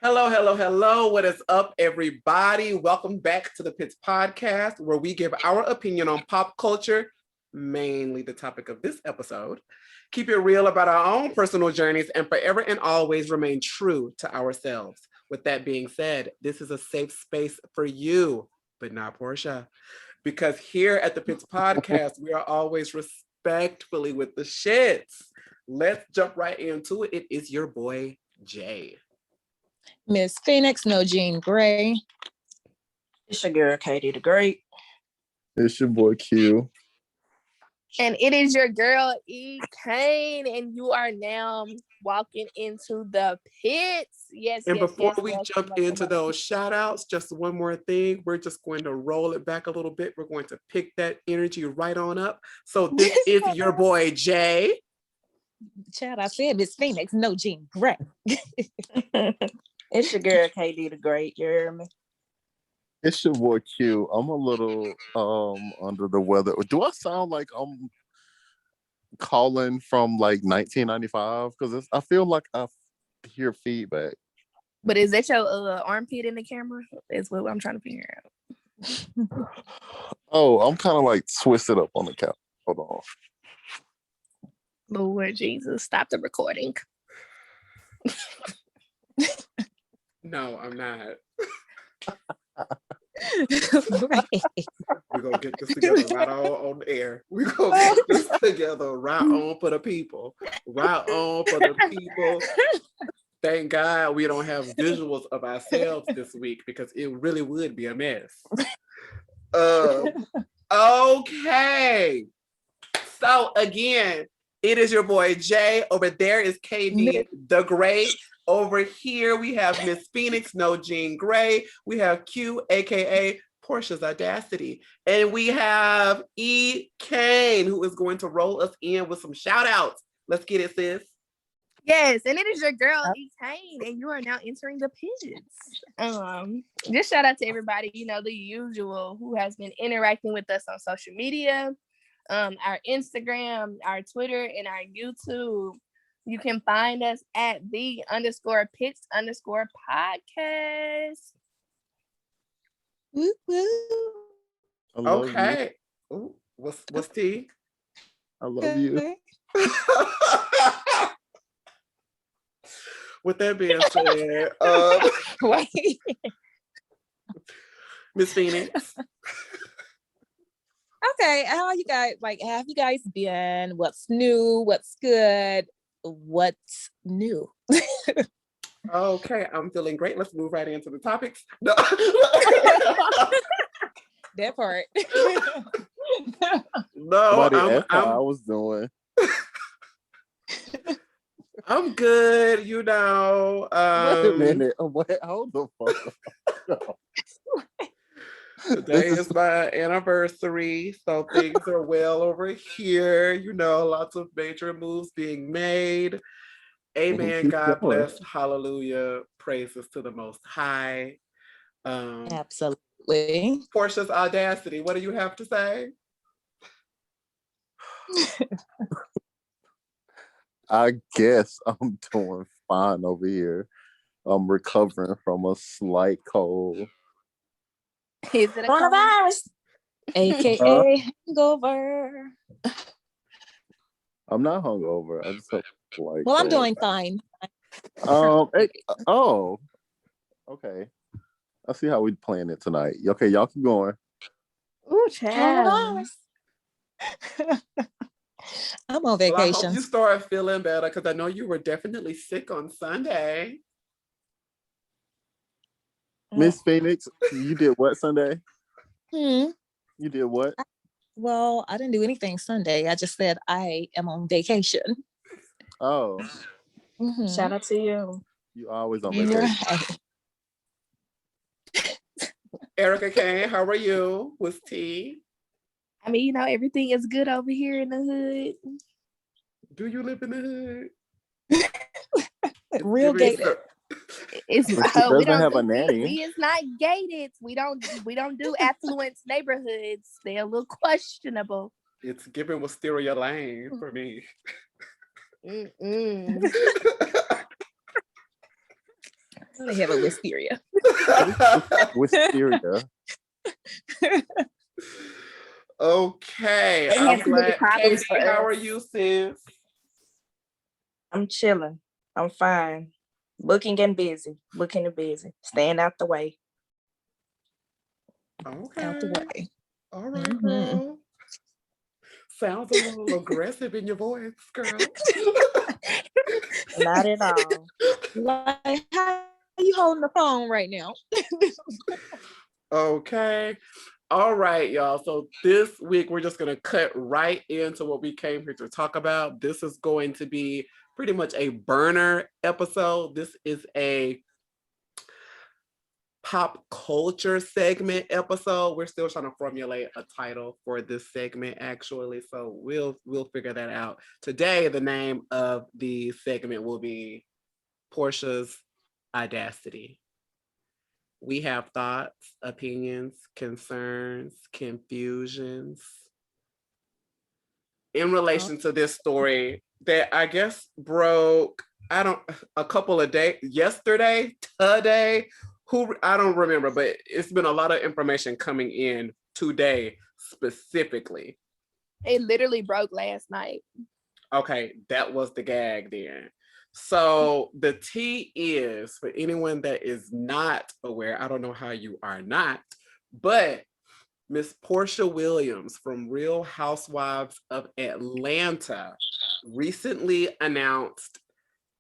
Hello, hello, hello. What is up, everybody? Welcome back to the Pits Podcast, where we give our opinion on pop culture, mainly the topic of this episode. Keep it real about our own personal journeys and forever and always remain true to ourselves. With that being said, this is a safe space for you, but not Porsha. Because here at the Pits Podcast, we are always respectfully with the shits. Let's jump right into it. It is your boy, Jay. Miss Phoenix, no Jean Grey. It's your girl, Katie the Great. It's your boy Q. And it is your girl, E. Kane, and you are now walking into the pits. Yes, And yes, before yes, we welcome, jump welcome, into welcome. those shout outs, just one more thing. We're just going to roll it back a little bit. We're going to pick that energy right on up. So this is your boy, Jay. Chad, I said Miss Phoenix, no Jean Grey. It's your girl, KD the Great. You hear me? It's your boy Q. I'm a little under the weather. Do I sound like I'm calling from like 1995? Because I feel like I hear feedback. But is that your armpit in the camera? Is what I'm trying to figure out. Oh, I'm kind of like twisted up on the couch. Hold on. Lord Jesus, stop the recording. No, I'm not. Right. We're going to get this together right on the air. We're going to get this together right on for the people. Right on for the people. Thank God we don't have visuals of ourselves this week because it really would be a mess. Okay. So again, it is your boy Jay. Over there is KD the Great. Over here we have Miss Phoenix, no Jean Grey. We have Q, aka Porsha's Audacity. And we have E. Kane, who is going to roll us in with some shout outs. Let's get it, sis. Yes, and it is your girl, E. Kane, and you are now entering the pits. Just shout out to everybody, the usual, who has been interacting with us on social media, our Instagram, our Twitter, and our YouTube. You can find us at _pits_podcast. Woo, woo. I love Okay. Ooh, what's T? I love you. With that being said, Wait. Miss Phoenix. Okay, how you guys have you guys been? What's new? What's good? What's new? Okay, I'm feeling great. Let's move right into the topics. No. That part. No, Somebody asked how I was doing. I'm good, Wait a minute. What? Hold the fuck up. Today is my anniversary, so things are well over here. Lots of major moves being made. Amen. Keep God going. bless. Hallelujah. Praises to the Most High. Absolutely. Porsha's Audacity. What do you have to say? I guess I'm doing fine over here. I'm recovering from a slight cold. Is it a Coronavirus. AKA hangover. I'm not hungover. I just have like. Well, I'm doing fine. Oh. Okay. I see how we playing it tonight. Okay, y'all keep going. Ooh, child. I'm on Well, I vacation. hope you start feeling better because I know you were definitely sick on Sunday. Miss Phoenix, you did what Sunday? You did what? Well, I didn't do anything Sunday. I just said I am on vacation. Oh. Mhm. Shout out to you. You always on You're vacation. right. Erica Kane, how are you? With T? I mean, everything is good over here in the hood. Do you live in the hood? Real gated. It's She we doesn't don't have a do- nanny. We is not gated. We don't do affluent neighborhoods. They're a little questionable. It's giving Wisteria Lane for me. They have a wisteria. Wisteria. Okay, They I'm have too many glad. problems Katie, for how us. are you, sis? I'm chilling. I'm fine. Booking and busy. Booking and busy. Staying out the way. Okay. Out the way. All right, Mhm. girl. Sounds a little aggressive in your voice, girl. Not at all. Like, how you holding the phone right now? Okay. All right, y'all. So this week we're just going to cut right into what we came here to talk about. This is going to be pretty much a burner episode. This is a pop culture segment episode. We're still trying to formulate a title for this segment, actually. So we'll figure that out. Today, the name of the segment will be Porsha's Audacity. We have thoughts, opinions, concerns, confusions in relation to this story that I guess broke, a couple of days, yesterday, today, I don't remember, but it's been a lot of information coming in today specifically. It literally broke last night. Okay, that was the gag then. So the tea is, for anyone that is not aware, I don't know how you are not, but Miss Porsha Williams from Real Housewives of Atlanta recently announced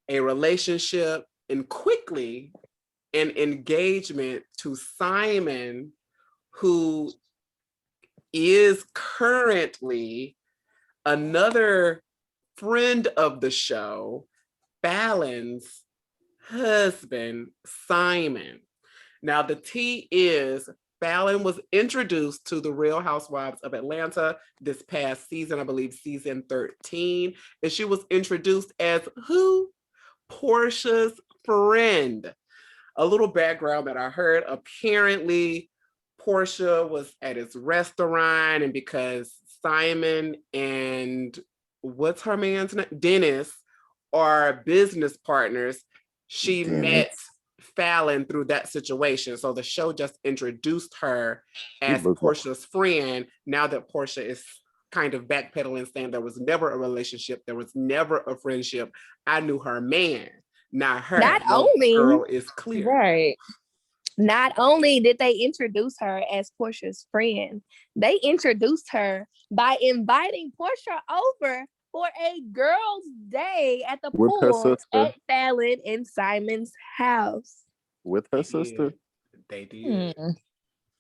a relationship and quickly an engagement to Simon, who is currently another friend of the show, Falynn's husband, Simon. Now, the tea is Falynn was introduced to the Real Housewives of Atlanta this past season, I believe season 13. And she was introduced as who? Porsha's friend. A little background that I heard, apparently Porsha was at his restaurant, and because Simon and what's her man's name? Dennis are business partners, she met Falynn through that situation. So the show just introduced her as Porsha's friend. Now that Porsha is kind of backpedaling, saying there was never a relationship, there was never a friendship. I knew her man, not her. Not only girl is clear. Right. Not only did they introduce her as Porsha's friend, they introduced her by inviting Porsha over for a girls' day at the With her pool sister. at Falynn and Simon's house. With her sister. They did.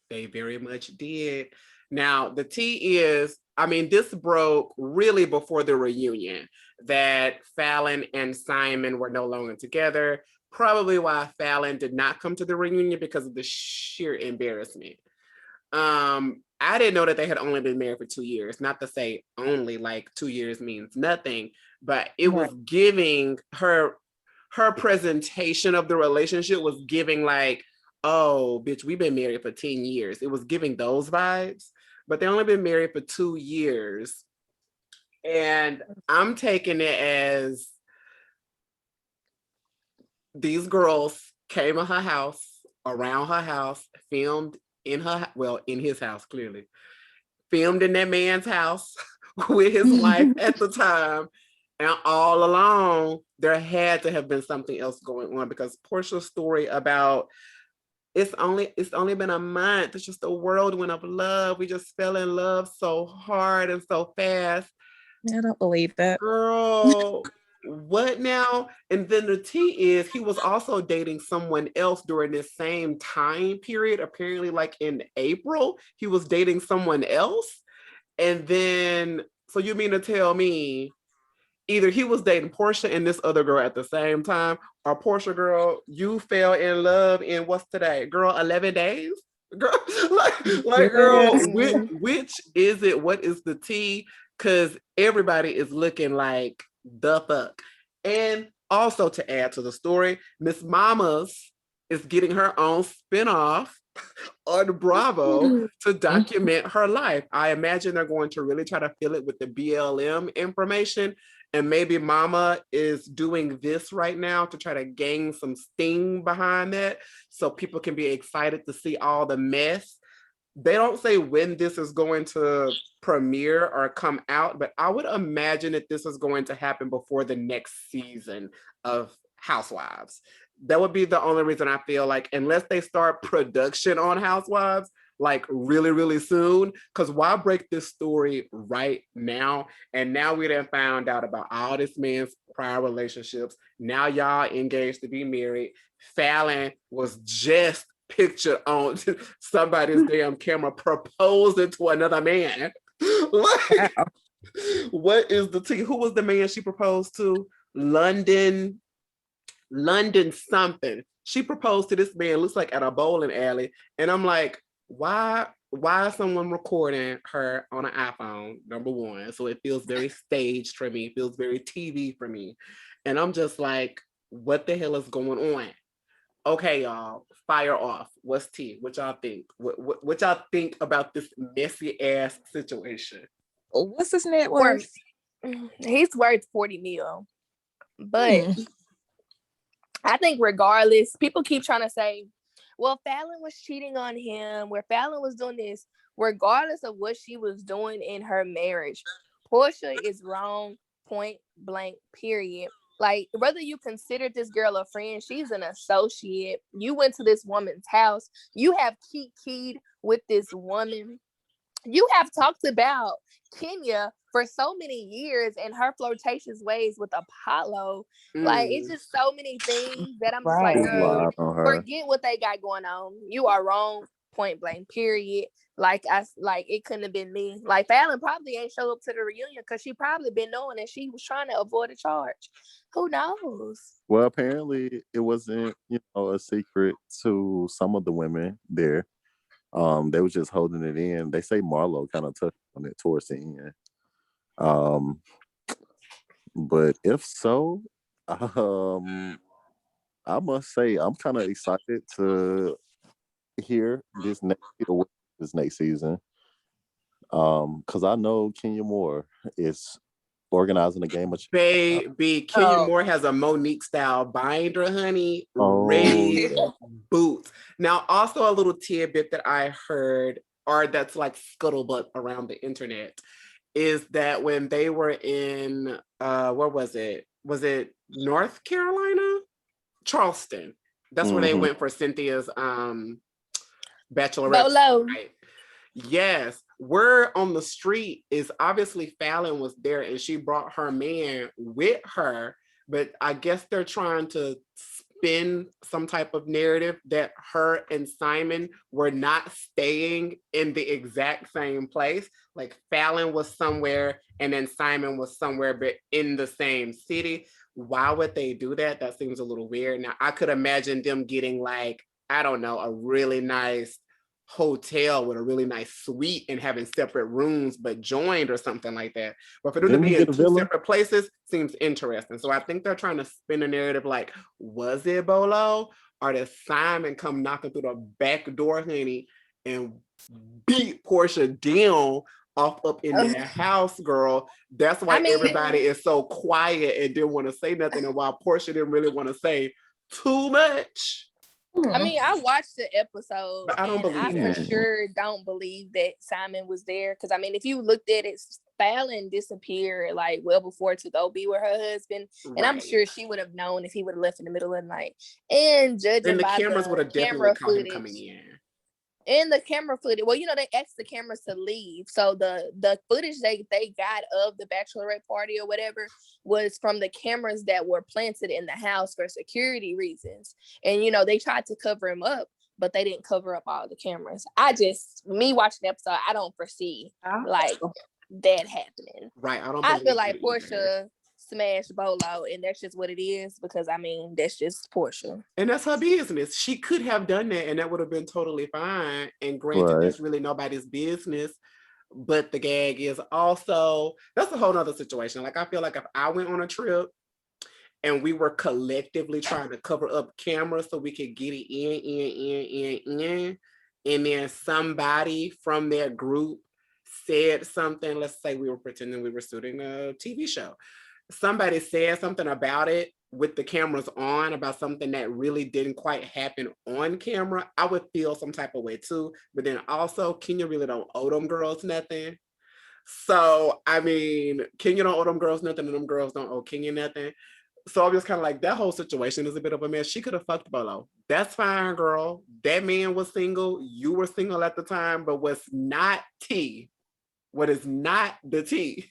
They very much did. Now, the tea is, I mean, this broke really before the reunion, that Falynn and Simon were no longer together. Probably why Falynn did not come to the reunion, because of the sheer embarrassment. I didn't know that they had only been married for 2 years. Not to say only, like 2 years means nothing, but it was giving her presentation of the relationship was giving like, oh, bitch, we've been married for 10 years. It was giving those vibes, but they only been married for 2 years. And I'm taking it as these girls came to her house, around her house, filmed in his house, clearly. Filmed in that man's house with his wife at the time. And all along, there had to have been something else going on, because Porsha's story about it's only been a month. It's just a whirlwind of love. We just fell in love so hard and so fast. I don't believe that. Girl, what now? And then the tea is he was also dating someone else during this same time period. Apparently, like in April, he was dating someone else. And then, so you mean to tell me either he was dating Porsha and this other girl at the same time, or Porsha, girl, you fell in love in what's today? Girl, 11 days? Girl, like girl, which is it? What is the tea? Because everybody is looking like the fuck. And also, to add to the story, Miss Mamas is getting her own spinoff on Bravo to document her life. I imagine they're going to really try to fill it with the BLM information. And maybe Mama is doing this right now to try to gain some steam behind that so people can be excited to see all the mess. They don't say when this is going to premiere or come out, but I would imagine that this is going to happen before the next season of Housewives. That would be the only reason I feel like, unless they start production on Housewives, like really, really soon, because why break this story right now? And now we done found out about all this man's prior relationships. Now y'all engaged to be married. Falynn was just pictured on somebody's damn camera proposing to another man. Like, what is the tea? Who was the man she proposed to? London something. She proposed to this man, looks like at a bowling alley. And I'm like, why is someone recording her on an iPhone? Number one. So it feels very staged for me. It feels very TV for me. And I'm just like, what the hell is going on? Okay, y'all, fire off. What's tea? What y'all think? What y'all think about this messy ass situation? What's his net worth? He's worth 40 mil. But I think regardless, people keep trying to say, well, Falynn was cheating on him, where Falynn was doing this. Regardless of what she was doing in her marriage, Porsha is wrong, point blank, period. Like, whether you consider this girl a friend, she's an associate. You went to this woman's house. You have keyed with this woman. You have talked about Kenya for so many years and her flirtatious ways with Apollo. Like, it's just so many things that I'm just like, girl, forget what they got going on. You are wrong, point blank, period. Like, it couldn't have been me. Like, Falynn probably ain't show up to the reunion because she probably been knowing that she was trying to avoid a charge. Who knows? Well, apparently it wasn't, a secret to some of the women there. They was just holding it in. They say Marlo kind of touched on it towards the end. But if so, I must say I'm kind of excited to hear this next season. Because I know Kenya Moore is organizing a game of baby. Kenya Moore has a Monique style binder, honey. Red boots. Now, also a little tidbit that I heard, or that's like scuttlebutt around the internet, is that when they were in where was it? Was it North Carolina? Charleston. That's where they went for Cynthia's bachelorette. Right? Yes. Word on the street is obviously Falynn was there and she brought her man with her, but I guess they're trying to spin some type of narrative that her and Simon were not staying in the exact same place. Like Falynn was somewhere and then Simon was somewhere but in the same city. Why would they do that? That seems a little weird. Now I could imagine them getting like, I don't know, a really nice hotel with a really nice suite and having separate rooms but joined or something like that. But for them to be in two separate places seems interesting. So I think they're trying to spin a narrative like, was it Bolo? Or did Simon come knocking through the back door, honey, and beat Porsha down off up in their house, girl? That's why everybody is so quiet and didn't want to say nothing, and why Porsha didn't really want to say too much. I mean, I watched the episode. But I don't believe I for sure don't believe that Simon was there. Because I mean, if you looked at it, Falynn disappeared like well before to go be with her husband. Right. And I'm sure she would have known if he would have left in the middle of the night. And judging by the cameras would have definitely caught him coming in. And the camera footage, well, they asked the cameras to leave. So the footage they got of the bachelorette party or whatever was from the cameras that were planted in the house for security reasons. And, they tried to cover him up, but they didn't cover up all the cameras. Me watching the episode, I don't foresee like that happening. Right. I feel like Porsha smashed Bolo, and that's just what it is, because I mean that's just Porsha, and that's her business. She could have done that and that would have been totally fine, and granted that's really nobody's business. But the gag is also, that's a whole nother situation. Like I feel like if I went on a trip and we were collectively trying to cover up cameras so we could get it in, and then somebody from their group said something, let's say we were pretending we were shooting a TV show, somebody said something about it with the cameras on about something that really didn't quite happen on camera, I would feel some type of way too. But then also, Kenya really don't owe them girls nothing. So, I mean, Kenya don't owe them girls nothing, and them girls don't owe Kenya nothing. So I'm just kind of like, that whole situation is a bit of a mess. She could have fucked Bolo. That's fine, girl. That man was single. You were single at the time. But what's not tea, what is not the tea,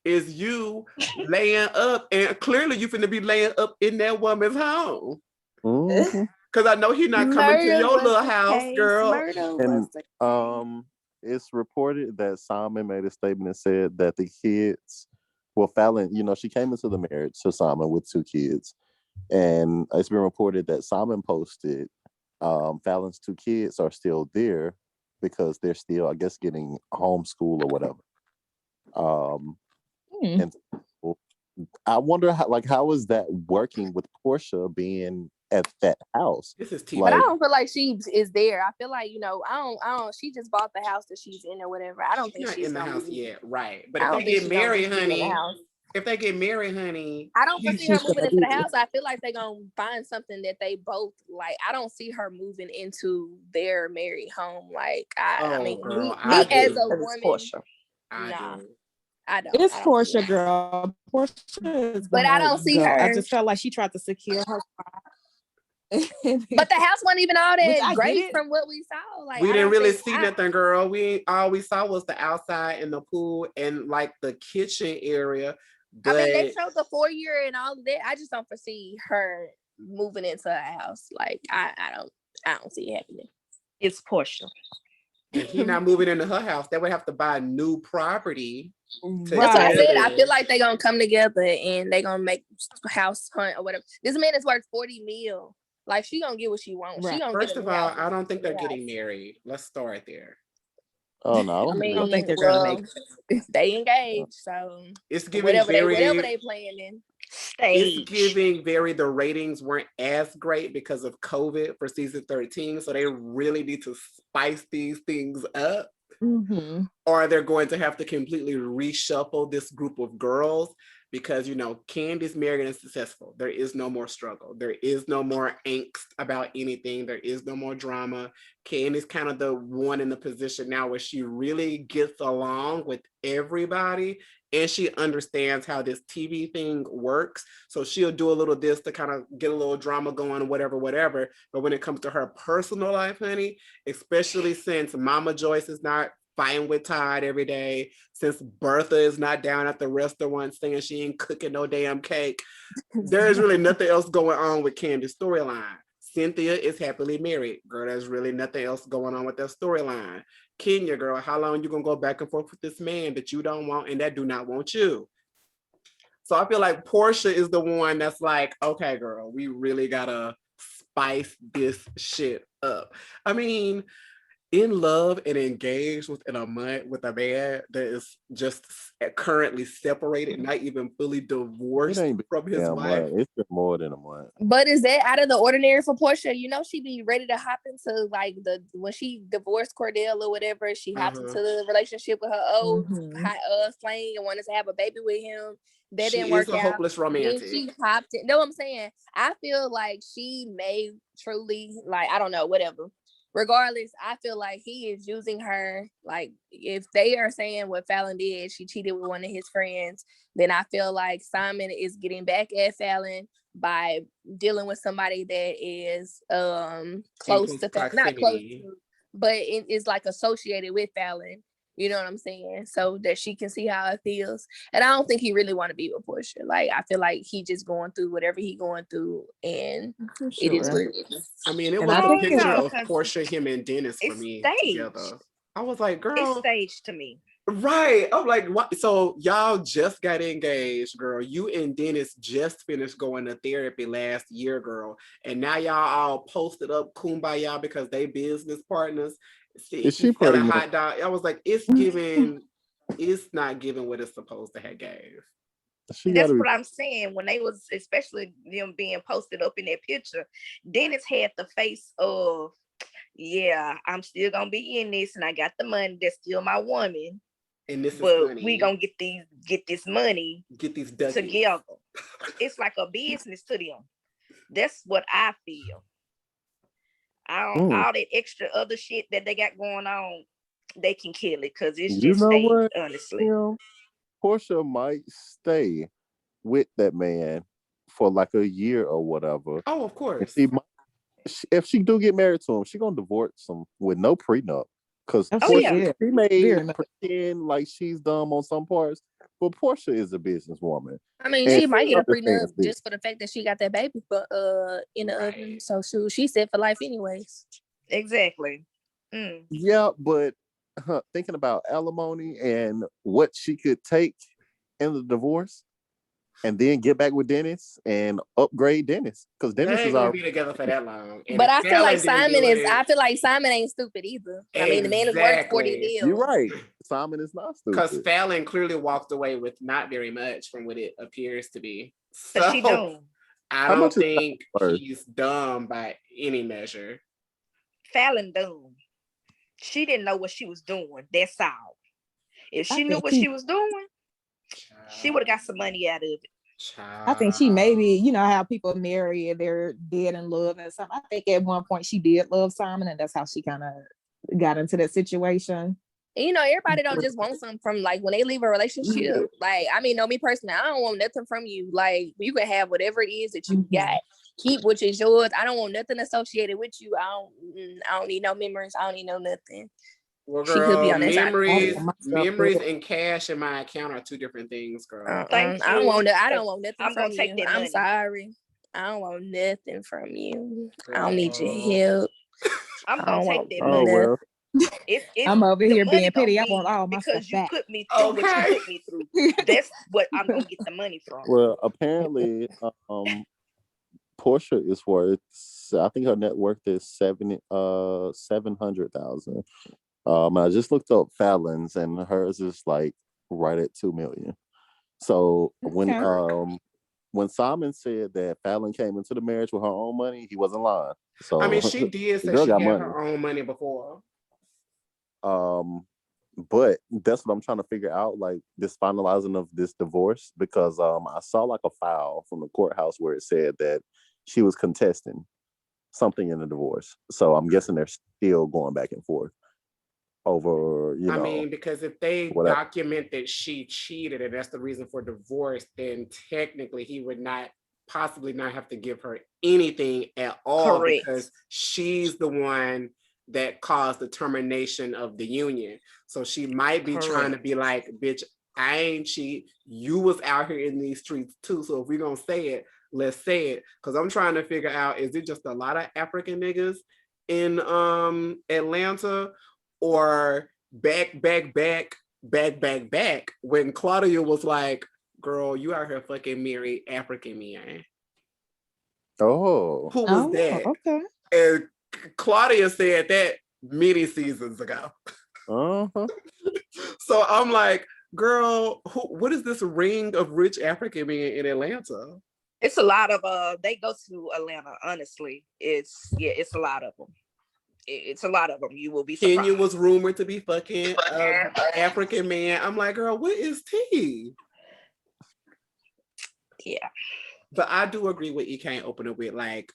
is you laying up, and clearly you finna be laying up in that woman's home. Mhm. Cause I know he's not coming to Murder your was little the house, case. girl. Murder was And the case. it's reported that Simon made a statement and said that the kids, well, Falynn, she came into the marriage to Simon with 2 kids, and it's been reported that Simon posted Fallon's 2 kids are still there because they're still, I guess, getting homeschool or whatever. And I wonder how is that working with Porsha being at that house? This is TV. But I don't feel like she is there. I feel like, I don't, she just bought the house that she's in or whatever. I don't think not she's in the gonna house be, yet, right? But I if don't they think get she's gonna married, be in the honey, house. if they get married, honey, I don't foresee her she's moving gonna into the be- house. I feel like they're gonna find something that they both like. I don't see her moving into their married home. Like I oh mean, girl, me I as do. a Because it's woman, Porsche. I nah, do. I don't. It's I don't see Porsche, it. girl. Porsche is But I gonna don't see go. I her. just felt like she tried to secure her spot. But the house wasn't even all Which that I get great it. from what we saw. Like We I didn't don't really think see nothing, girl. All we saw was the outside and the pool and like the kitchen area. I mean, they But showed the 4-year and all of that. I just don't foresee her moving into a house. Like I don't see it happening. It's Porsche. and he not moving into her house. They would have to buy new property. That's what I Right. said. I feel like they're gonna come together and they're gonna make house hunt or whatever. This man is worth 40 mil. Like she gonna get what she wants. She Right. gonna First get a of new all, house. I don't think they're New getting house. married. Let's start there. Oh no, I I don't mean, I don't think they're well, gonna make they engaged, so It's giving whatever very they planning. it's Stage. giving very the ratings weren't as great because of COVID for season 13. So they really need to spice these things up. Mm-hmm. Or they're going to have to completely reshuffle this group of girls because Candy's married and successful. There is no more struggle. There is no more angst about anything. There is no more drama. Candy's kind of the one in the position now where she really gets along with everybody and she understands how this TV thing works. So she'll do a little this to kind of get a little drama going, whatever. But when it comes to her personal life, honey, especially since Mama Joyce is not fighting with Todd every day, since Bertha is not down at the restaurant saying she ain't cooking no damn cake, there's really nothing else going on with Candy's storyline. Cynthia is happily married. Girl, there's really nothing else going on with that storyline. Kenya, girl, how long you gonna go back and forth with this man that you don't want and that do not want you? So I feel like Porsha is the one that's like, okay, girl, we really gotta spice this shit up. I mean, in love and engaged within a month with a man that is just currently separated, not even fully It divorced ain't been from his damn wife. month. It's been more than a month. But is that out of the ordinary for Porsha? She be ready to hop into like when she divorced Cordell or whatever, she hopped into the relationship with her old hot flame and wanted to have a baby with him. That She didn't is work a out. hopeless Then romantic. she hopped in. Know what I'm saying? I feel like she may truly, like, I don't know, whatever. Regardless, I feel like he is using her. Like, if they are saying what Falynn did, she cheated with one of his friends, then I feel like Simon is getting back at Falynn by dealing with somebody that is close to Falynn, not close to, but it is like associated with Falynn. You know what I'm saying? So that she can see how it feels. And I don't think he really want to be with Porsha. Like, I feel like he just going through whatever he going through, and it is what it is. I mean, it And was I the think picture no, of 'cause Porsha, him, and Dennis for it's me staged. together. I was like, It's girl, staged to me. right. I'm like, what? So y'all just got engaged, girl. You and Dennis just finished going to therapy last year, girl. And now y'all all posted up kumbaya because they business partners. See, Is he she selling pregnant? hot dog. I was like, it's not giving what it's supposed to have gave. She That's gotta be. what I'm saying. When they was, especially them being posted up in that picture, Dennis had the face of, yeah, I'm still gonna be in this, and I got the money. That's still my woman. And this is but funny. we gonna get this money duckies together. It's like a business to them. That's what I feel. All that extra other shit that they got going on, they can kill it because it's You just know fake, what? honestly. Porsha might stay with that man for like a year or whatever. Oh, of course. If she do get married to him, she gonna divorce him with no prenup. Because yeah. she may pretend like she's dumb on some parts, but Porsha is a businesswoman. I mean, And she might get a prenup understands this. just for the fact that she got that baby, but in the oven. So she's set for life anyways. Exactly. Yeah, but thinking about alimony and what she could take in the divorce, and then get back with Dennis and upgrade Dennis, because Dennis They is ain't gonna already be together for that long. And But if I feel like Falynn didn't do it- I feel like Simon ain't stupid either. I mean, the man is worth 40 Exactly. mil. You're right. Simon is not Because stupid. Falynn clearly walked away with not very much from what it appears to be. But she don't. I How don't much is think worth? he's dumb by any measure. Falynn dumb. She didn't know what she was doing. That's all. If she knew what she was doing, she would have got some money out of it. I think she maybe, you know how people marry and they're dead in love and something. I think at one point she did love Simon, and that's how she kind of got into that situation. And, you know, everybody don't just want something from, like, when they leave a relationship. Like, I mean, me personally, I don't want nothing from you. Like, you can have whatever it is that you got. Keep what is yours. I don't want nothing associated with you. I don't need no memories. I don't need no nothing. Well, She could be girl, on that side. memories and cash in my account are two different things, girl. Thank I don't you. want nothing I'm from gonna take you. that I'm money. sorry. I don't want nothing from you. Girl. I don't need your help. I'm gonna take that Oh money. well. It's I'm over the here money being petty. I gonna want be all my because stuff you back. put me through what you put me through. That's what I'm gonna get the money from. Well, apparently, Porsha is worth. I think her net worth is 700,000. I just looked up Falynn's, and hers is like right at 2 million. So when Simon said that Falynn came into the marriage with her own money, he wasn't lying. So I mean, she did say she had her own money before. But that's what I'm trying to figure out, like this finalizing of this divorce, because I saw like a file from the courthouse where it said that she was contesting something in the divorce. So I'm guessing they're still going back and forth over, you know. I mean, because if they document that she cheated and that's the reason for divorce, then technically he would not possibly not have to give her anything at all. Correct. Because she's the one that caused the termination of the union. So she might be trying to be like, bitch, I ain't cheat. You was out here in these streets too. So if we're gonna say it, let's say it. Because I'm trying to figure out, is it just a lot of African niggas in Atlanta, or back when Claudia was like, girl, you out here fucking married African man. Oh. Who was that? Okay. And Claudia said that many seasons ago. So I'm like, girl, what is this ring of rich African men in Atlanta? It's a lot of they go to Atlanta, honestly. It's a lot of them. It's a lot of them. You will be surprised. Kenya was rumored to be fucking African man. I'm like, girl, what is tea? Yeah. But I do agree with you can't open it with, like,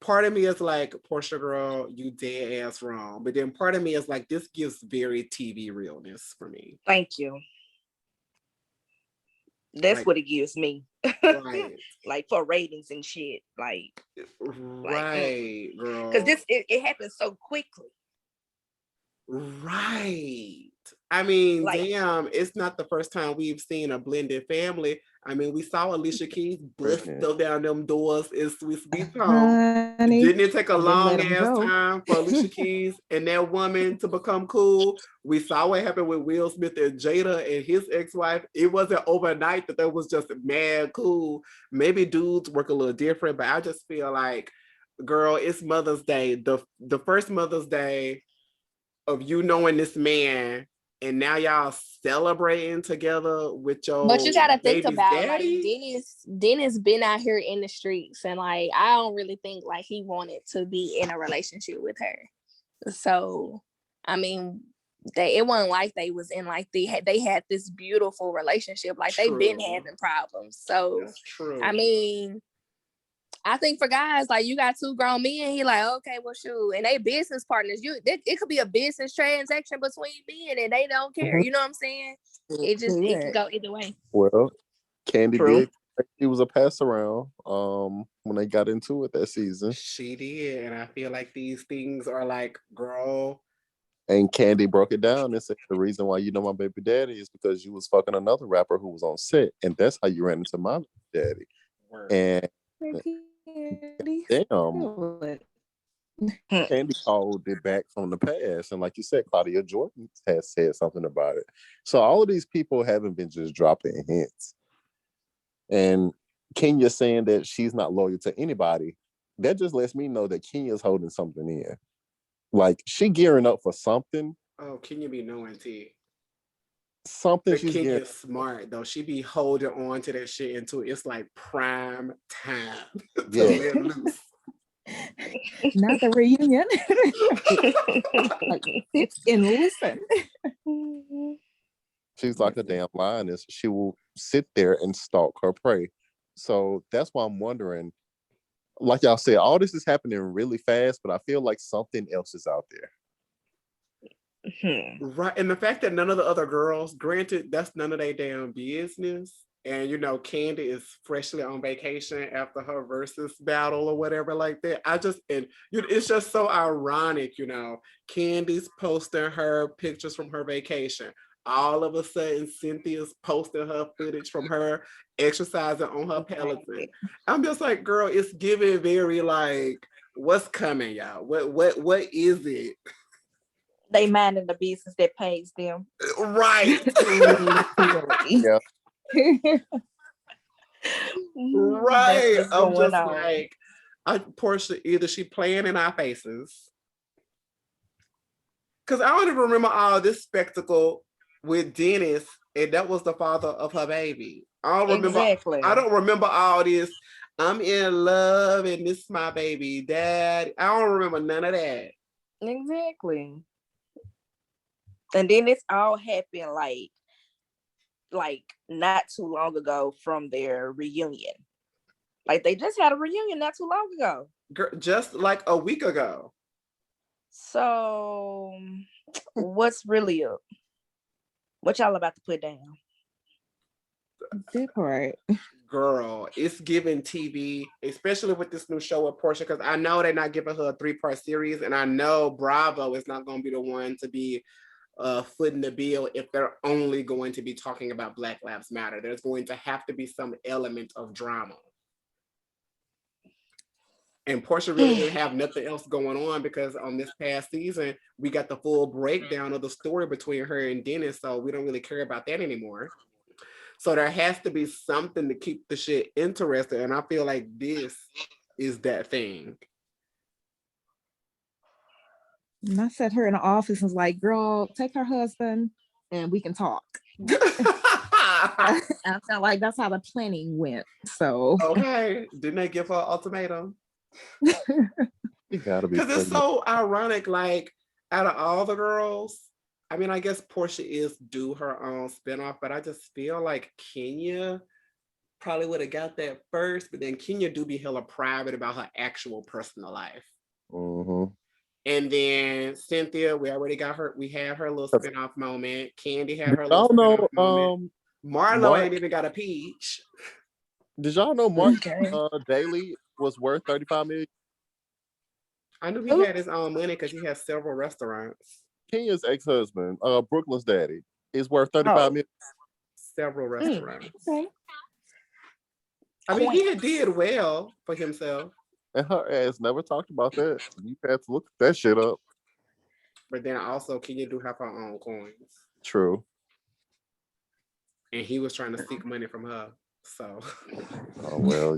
part of me is like, Porsha girl, you dead ass wrong. But then part of me is like, this gives very TV realness for me. Thank you. That's like, what it gives me. Right. Like for ratings and shit. Like right, girl. Because it happens so quickly. Right. I mean, like, damn, it's not the first time we've seen a blended family. I mean, we saw Alicia Keys bust down them doors in Sweet Home. Didn't it take a long ass time for Alicia Keys and that woman to become cool? We saw what happened with Will Smith and Jada and his ex-wife. It wasn't overnight that was just mad cool. Maybe dudes work a little different, but I just feel like, girl, it's Mother's Day. The first Mother's Day of you knowing this man, and now y'all celebrating together with your But you gotta think about daddy? Like Dennis been out here in the streets, and like I don't really think like he wanted to be in a relationship with her. So I mean, it wasn't like they was in like they had this beautiful relationship. Like they've been having problems. So that's true. I mean, I think for guys, like you got two grown men, he like, okay, well shoot, and they business partners. It could be a business transaction between men and they don't care. You know what I'm saying? It could go either way. Well, Candy did. She was a pass around when they got into it that season. She did, and I feel like these things are like, girl. And Candy broke it down and said the reason why you know my baby daddy is because you was fucking another rapper who was on set, and that's how you ran into my daddy. Word. And Candy called it back from the past, and like you said, Claudia Jordan has said something about it. So all of these people haven't been just dropping hints. And Kenya saying that she's not loyal to anybody, that just lets me know that Kenya's holding something in. Like she gearing up for something. Oh, Kenya be knowing T. Something but she's Kenya's smart though. She be holding on to that shit until it's like prime time to let loose. Not the reunion. Like, sit and listen. She's like a damn lioness. She will sit there and stalk her prey. So that's why I'm wondering, like y'all said, all this is happening really fast, but I feel like something else is out there. Right. And the fact that none of the other girls, granted, that's none of their damn business. And you know, Candy is freshly on vacation after her versus battle or whatever like that. It's just so ironic, you know. Candy's posting her pictures from her vacation. All of a sudden, Cynthia's posting her footage from her exercising on her Peloton. I'm just like, girl, it's giving very like, what's coming, y'all? What is it? They minding the business that pays them. Right. Yeah. Right. I'm just like, Porsha, either she playing in our faces. Because I don't even remember all this spectacle with Dennis, and that was the father of her baby. I don't remember all this. I'm in love and this is my baby dad. I don't remember none of that. Exactly. And then it's all happened like not too long ago from their reunion. Like they just had a reunion not too long ago. Just like a week ago. So what's really up? What y'all about to put down? Right. Girl, it's giving TV, especially with this new show with Porsha, because I know they're not giving her a 3-part series, and I know Bravo is not going to be the one to be footing the bill if they're only going to be talking about Black Lives Matter. There's going to have to be some element of drama. And Porsha really didn't have nothing else going on because on this past season, we got the full breakdown of the story between her and Dennis, so we don't really care about that anymore. So there has to be something to keep the shit interested, and I feel like this is that thing. And I sat her in the office and was like, girl, take her husband and we can talk. I felt like that's how the planning went. So okay. Didn't they give her an ultimatum? You gotta be. Because it's so ironic, like out of all the girls, I mean, I guess Porsha is due her own spinoff, but I just feel like Kenya probably would have got that first, but then Kenya do be hella private about her actual personal life. Mm-hmm. And then Cynthia, we had her little spinoff moment. Candy had her little spinoff moment. Marlo ain't even got a peach. Did y'all know Mark Daly was worth $35 million? I knew he had his own money because he has several restaurants. Kenya's ex-husband, Brooklyn's daddy, is worth $35 million. Several restaurants. Okay. I mean, he did well for himself. And her ass never talked about that. You had to look that shit up. But then also, Kenya do have her own coins. True. And he was trying to seek money from her. So. Oh, well.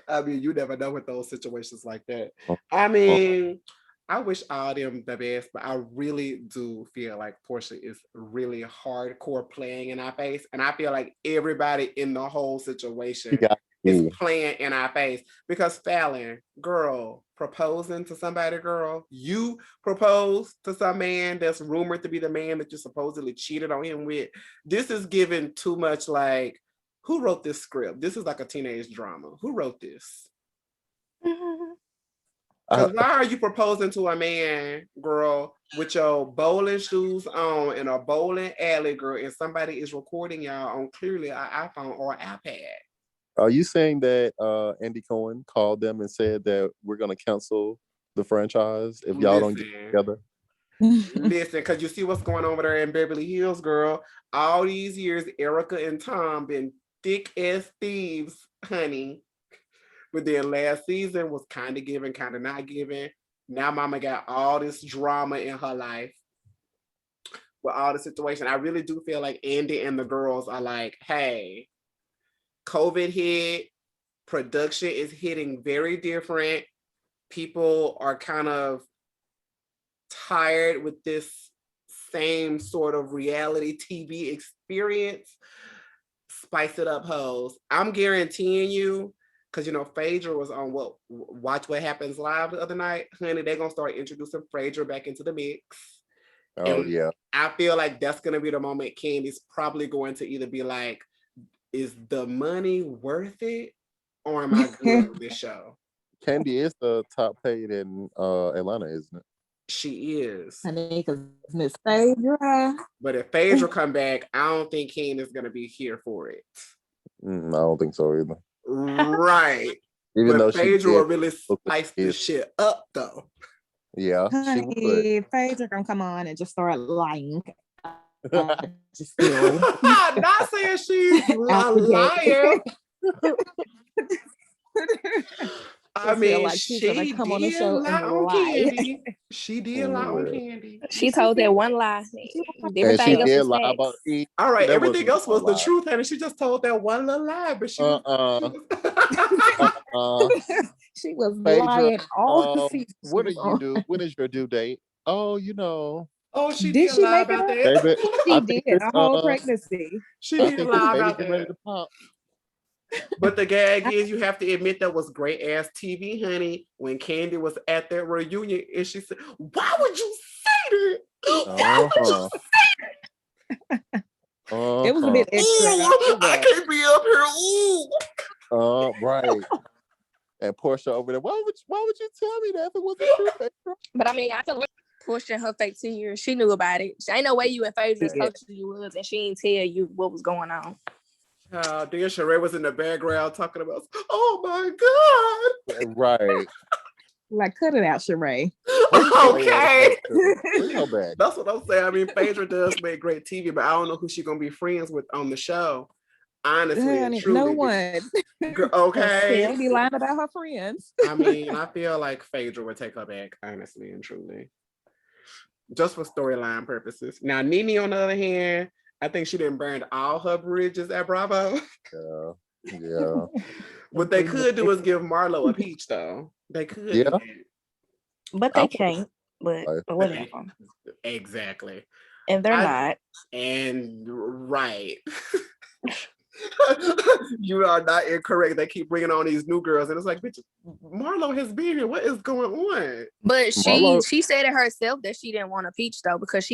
I mean, you never know with those situations like that. I mean, I wish all them the best, but I really do feel like Porsha is really hardcore playing in our face. And I feel like everybody in the whole situation is playing in our face. Because Falynn, girl, proposing to somebody, girl, you propose to some man that's rumored to be the man that you supposedly cheated on him with. This is given too much like, who wrote this script? This is like a teenage drama. Who wrote this? Because why are you proposing to a man, girl, with your bowling shoes on in a bowling alley, girl, and somebody is recording y'all on clearly an iPhone or an iPad? Are you saying that Andy Cohen called them and said that we're going to cancel the franchise if y'all don't get together? Listen, because you see what's going on over there in Beverly Hills, girl. All these years, Erica and Tom been thick as thieves, honey. But then last season was kind of giving, kind of not giving. Now mama got all this drama in her life with all the situation. I really do feel like Andy and the girls are like, hey, COVID hit, production is hitting very different. People are kind of tired with this same sort of reality TV experience. Spice it up, hoes. I'm guaranteeing you, because Phaedra was on Watch What Happens Live the other night. Honey, they're gonna start introducing Phaedra back into the mix. Oh, and yeah. I feel like that's gonna be the moment Candy's probably going to either be like, is the money worth it, or am I good with this show? Candy is the top paid in Atlanta, isn't it? She is. I mean, because Miss Phaedra. But if Phaedra come back, I don't think Candy's gonna be here for it. I don't think so either. Right. Even though Phaedra will really spice this shit up, though. Yeah, honey, Phaedra gonna come on and just start lying. Not saying she's a liar. I mean, like she did come on the show lie on Candy. She did lie on Candy. She told that one lie. Everything else was lie about all right, everything else was the truth, honey. She just told that one little lie, but she she was lying all the seasons. What do you do? When is your due date? Oh, Oh, she did lie about that. Baby, she did a whole pregnancy. She did lie about that. Ready to pop. But the gag is, you have to admit that was great ass TV, honey. When Candy was at that reunion and she said, "Why would you say that? Why would you say that?" It was a bit extra. I can't be up here. Right. And Porsha over there. Why would you tell me that if it wasn't true? But I mean, I feel like Porsha in her fake 10 years, she knew about it. Ain't no way you and Phaedra as close as you was, and she ain't tell you what was going on. Dear Sheree was in the background talking about, oh my God. Right. Like, cut it out, Sheree. Okay. That's what I'm saying. I mean, Phaedra does make great TV, but I don't know who she's going to be friends with on the show. Honestly, truly. No one. Okay. She'll be lying about her friends. I mean, I feel like Phaedra would take her back, honestly and truly. Just for storyline purposes. Now, Nene, on the other hand, I think she didn't burn all her bridges at Bravo. Yeah. What they could do is give Marlo a peach, though. They could. Yeah. But they can't. But whatever. Exactly. And they're not. And right. You are not incorrect. They keep bringing on these new girls, and it's like, bitch, Marlo has been here. What is going on? But she said it herself that she didn't want a peach though, because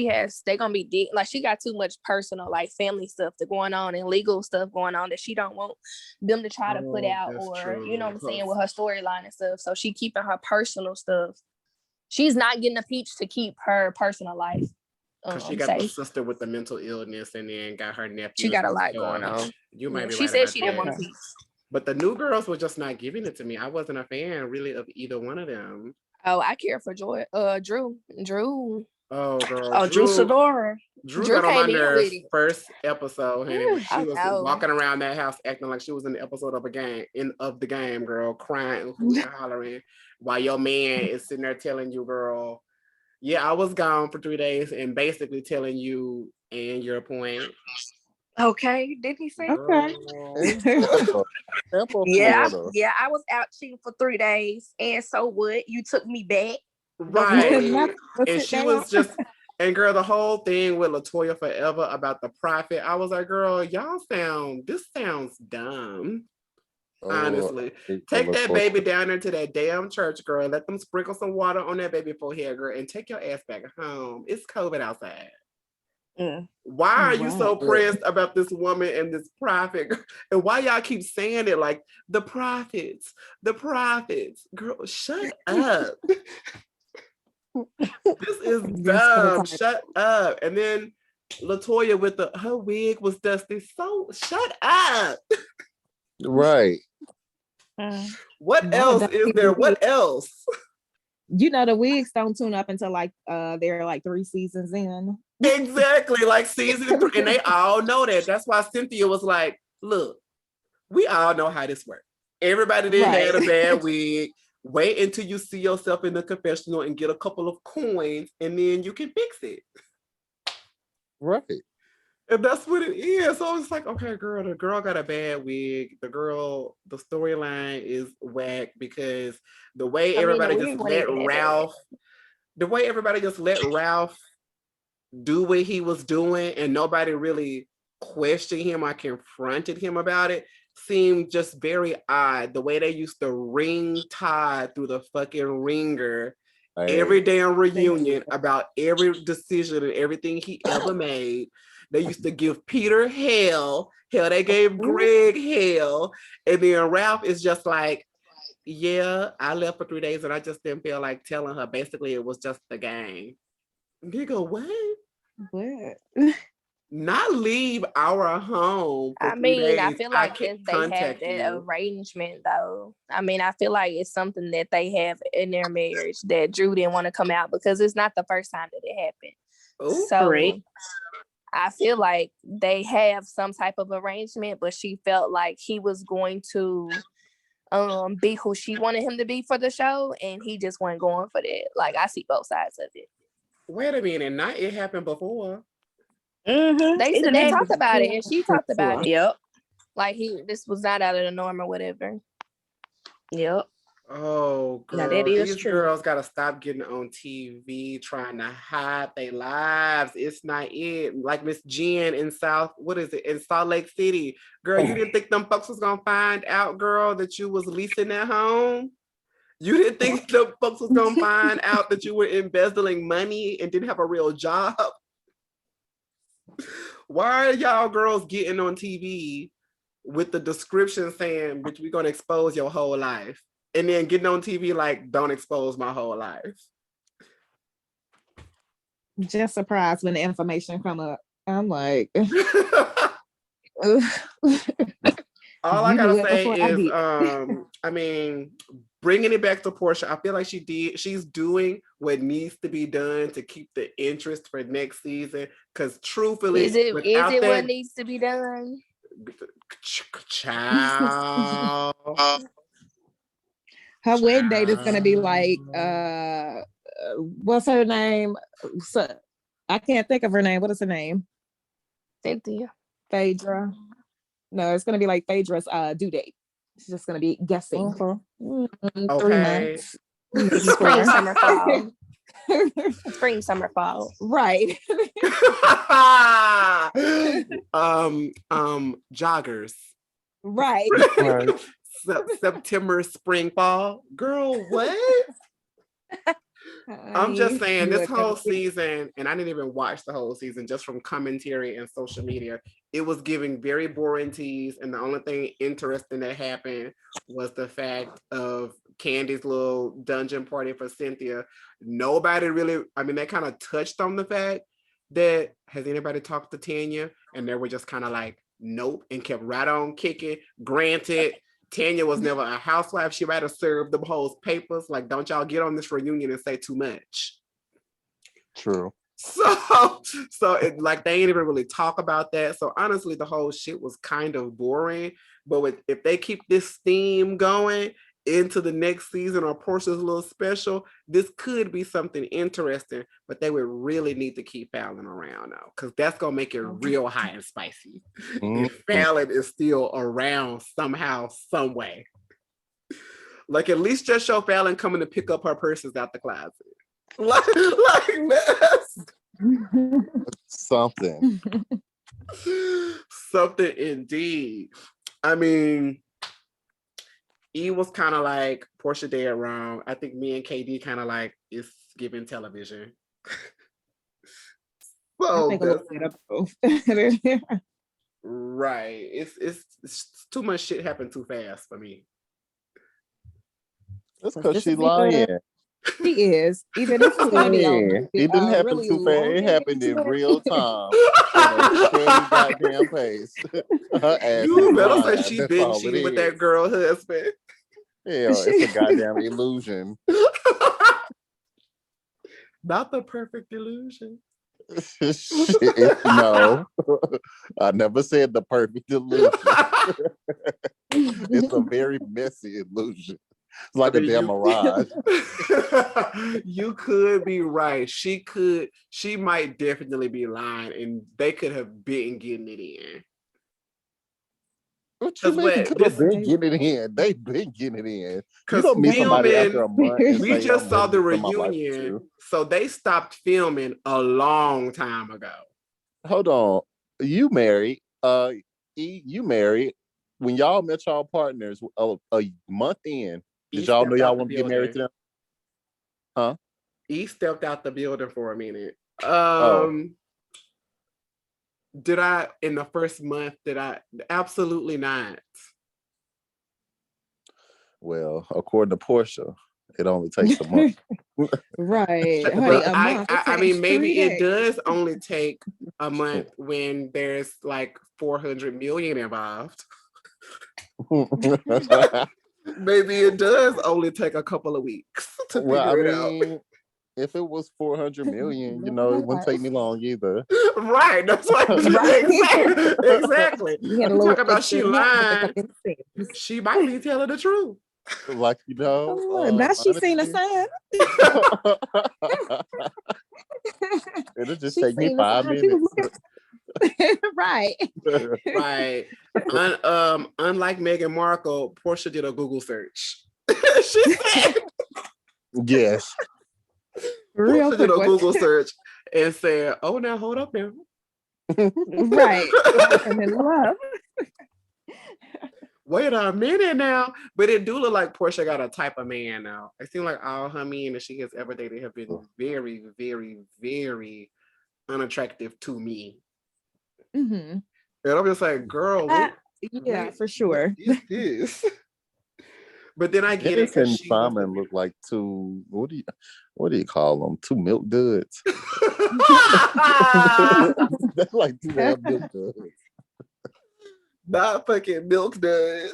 they gonna be like, she got too much personal, like family stuff that going on and legal stuff going on that she don't want them to try to put out, or true. You know what I'm saying, with her storyline and stuff. So she keeping her personal stuff. She's not getting a peach to keep her personal life. Because she got the sister with the mental illness, and then got her nephew. She got a lot going on. You might be she right said about she that. didn't want a peach. But the new girls were just not giving it to me. I wasn't a fan really of either one of them. Oh, I care for Drew. Oh, girl. Oh, Drew Sidora. Drew got on my nerves first episode, honey. She was walking around that house acting like she was in the episode of the game, girl, crying and hollering, while your man is sitting there telling you, girl, yeah, I was gone for 3 days, and basically telling you and your point. Okay, did he say? Okay. Yeah, I was out cheating for 3 days, and so what? You took me back, right? And she was just, and girl, the whole thing with LaToya Forever about the profit, I was like, girl, this sounds dumb. Honestly, hate take that Latoya. baby down there to that damn church, girl. Let them sprinkle some water on that baby forehead, girl, and take your ass back home. It's COVID outside. Why are you so pressed about this woman and this prophet? And why y'all keep saying it like the prophets? Girl, shut up. This is dumb. Shut up. And then Latoya with her wig was dusty. So shut up. Right. What else is there? What else? You know, the wigs don't tune up until like they're like 3 seasons in. Exactly, like season 3. And they all know that. That's why Cynthia was like, look, we all know how this works. Everybody did had a bad wig. Wait until you see yourself in the confessional and get a couple of coins, and then you can fix it. Right. And that's what it is. So it's like, okay, girl, the girl got a bad wig. The storyline is whack because the way everybody just let Ralph do what he was doing and nobody really questioned him or confronted him about it seemed just very odd. The way they used to ring Todd through the fucking ringer every damn reunion about every decision and everything he ever made. They used to give Peter hell. They gave Greg hell. And then Ralph is just like, yeah, I left for 3 days and I just didn't feel like telling her. Basically, it was just the game. You go, what? Not leave our home for 3 days. I feel like if they have that arrangement, though, I feel like it's something that they have in their marriage that Drew didn't want to come out because it's not the first time that it happened. Ooh, so I feel like they have some type of arrangement, but she felt like he was going to be who she wanted him to be for the show, and he just wasn't going for that. Like, I see both sides of it. Wait a minute, not it happened before. They talked about it, and she talked about it. Yep. Like this was not out of the norm or whatever. Yep. Oh, girl, now that is these true. girls gotta stop getting on TV trying to hide their lives. It's not it. Like Miss Jen in Salt Lake City. Girl, you didn't think them folks was gonna find out, girl, that you was leasing that home? You didn't think the folks was gonna find out that you were embezzling money and didn't have a real job? Why are y'all girls getting on TV with the description saying, bitch, we're gonna expose your whole life? And then getting on TV like, don't expose my whole life. Just surprised when the information come up. I'm like, all I gotta say is, bringing it back to Porsha, I feel like she's doing what needs to be done to keep the interest for next season. Because truthfully, is it what needs to be done? Child. Her wedding date is gonna be like, what's her name? So, I can't think of her name. What is her name? Cynthia. Phaedra. No, it's gonna be like Phaedra's due date. She's just gonna be guessing. 3 months. Spring, summer, fall. Spring, summer, fall. Right. Joggers. Right. September, spring, fall. Girl, what? I'm just saying this whole season, and I didn't even watch the whole season, just from commentary and social media, it was giving very boring teas. And the only thing interesting that happened was the fact of Candy's little dungeon party for Cynthia. Nobody really, they kind of touched on the fact that, has anybody talked to Tanya? And they were just kind of like, nope, and kept right on kicking. Granted, Tanya was never a housewife. She might have served them hoes papers. Like, don't y'all get on this reunion and say too much. True. So they ain't even really talk about that. So honestly, the whole shit was kind of boring. But if they keep this theme going into the next season or Porscha's little special, this could be something interesting. But they would really need to keep Falynn around now, because that's gonna make it real hot and spicy. If Falynn is still around somehow, some way. Like, at least just show Falynn coming to pick up her purses out the closet. Like this. Something indeed. E was kind of like Porsha dead wrong. I think me and KD kind of like it's giving television. I think a little bit of both. Right. It's too much shit happened too fast for me. That's because she's lying. She is. Either this is gonna be it didn't happen really too fast. It happened in real time. At a steady goddamn pace. Her ass You is better lying. say she That's been all cheating it with is. that girl husband. Yeah, it's a goddamn illusion. Not the perfect illusion. Shit, no. I never said the perfect illusion. It's a very messy illusion. It's like a damn mirage. You could be right. She might definitely be lying, and they could have been getting it in. What you mean could have been getting it in? They've been getting it in. You don't meet somebody after a month. We just saw the reunion, so they stopped filming a long time ago. Hold on. You married. You married. When y'all met y'all partners a month in, did y'all know y'all want to get married to them? Huh? He stepped out the building for a minute. Did I in the first month? Did I? Absolutely not. Well, according to Porsha, it only takes a month. Right. Honey, I mean, maybe it does only take a month when there's like 400 million involved. Maybe it does only take a couple of weeks to figure it out. If it was 400 million, it wouldn't take me long either. Right. That's what exactly. I'm talking about she lying. She might be telling the truth. Like, now she's seen a sign. It'll just take me 5 minutes. Right. Right. Unlike Meghan Markle, Porsha did a Google search. She said, yes. Porsha did a Google search and said, "Oh, now hold up now." Right. And then love. Wait a minute now. But it do look like Porsha got a type of man now. It seems like all her men that she has ever dated have been very, very, very unattractive to me. Mm-hmm. And I'm just like, girl, for sure. What is this? But then I get it. And Simon look like two. What do you call them? Two milk duds. That's like two damn milk duds. Not fucking milk duds.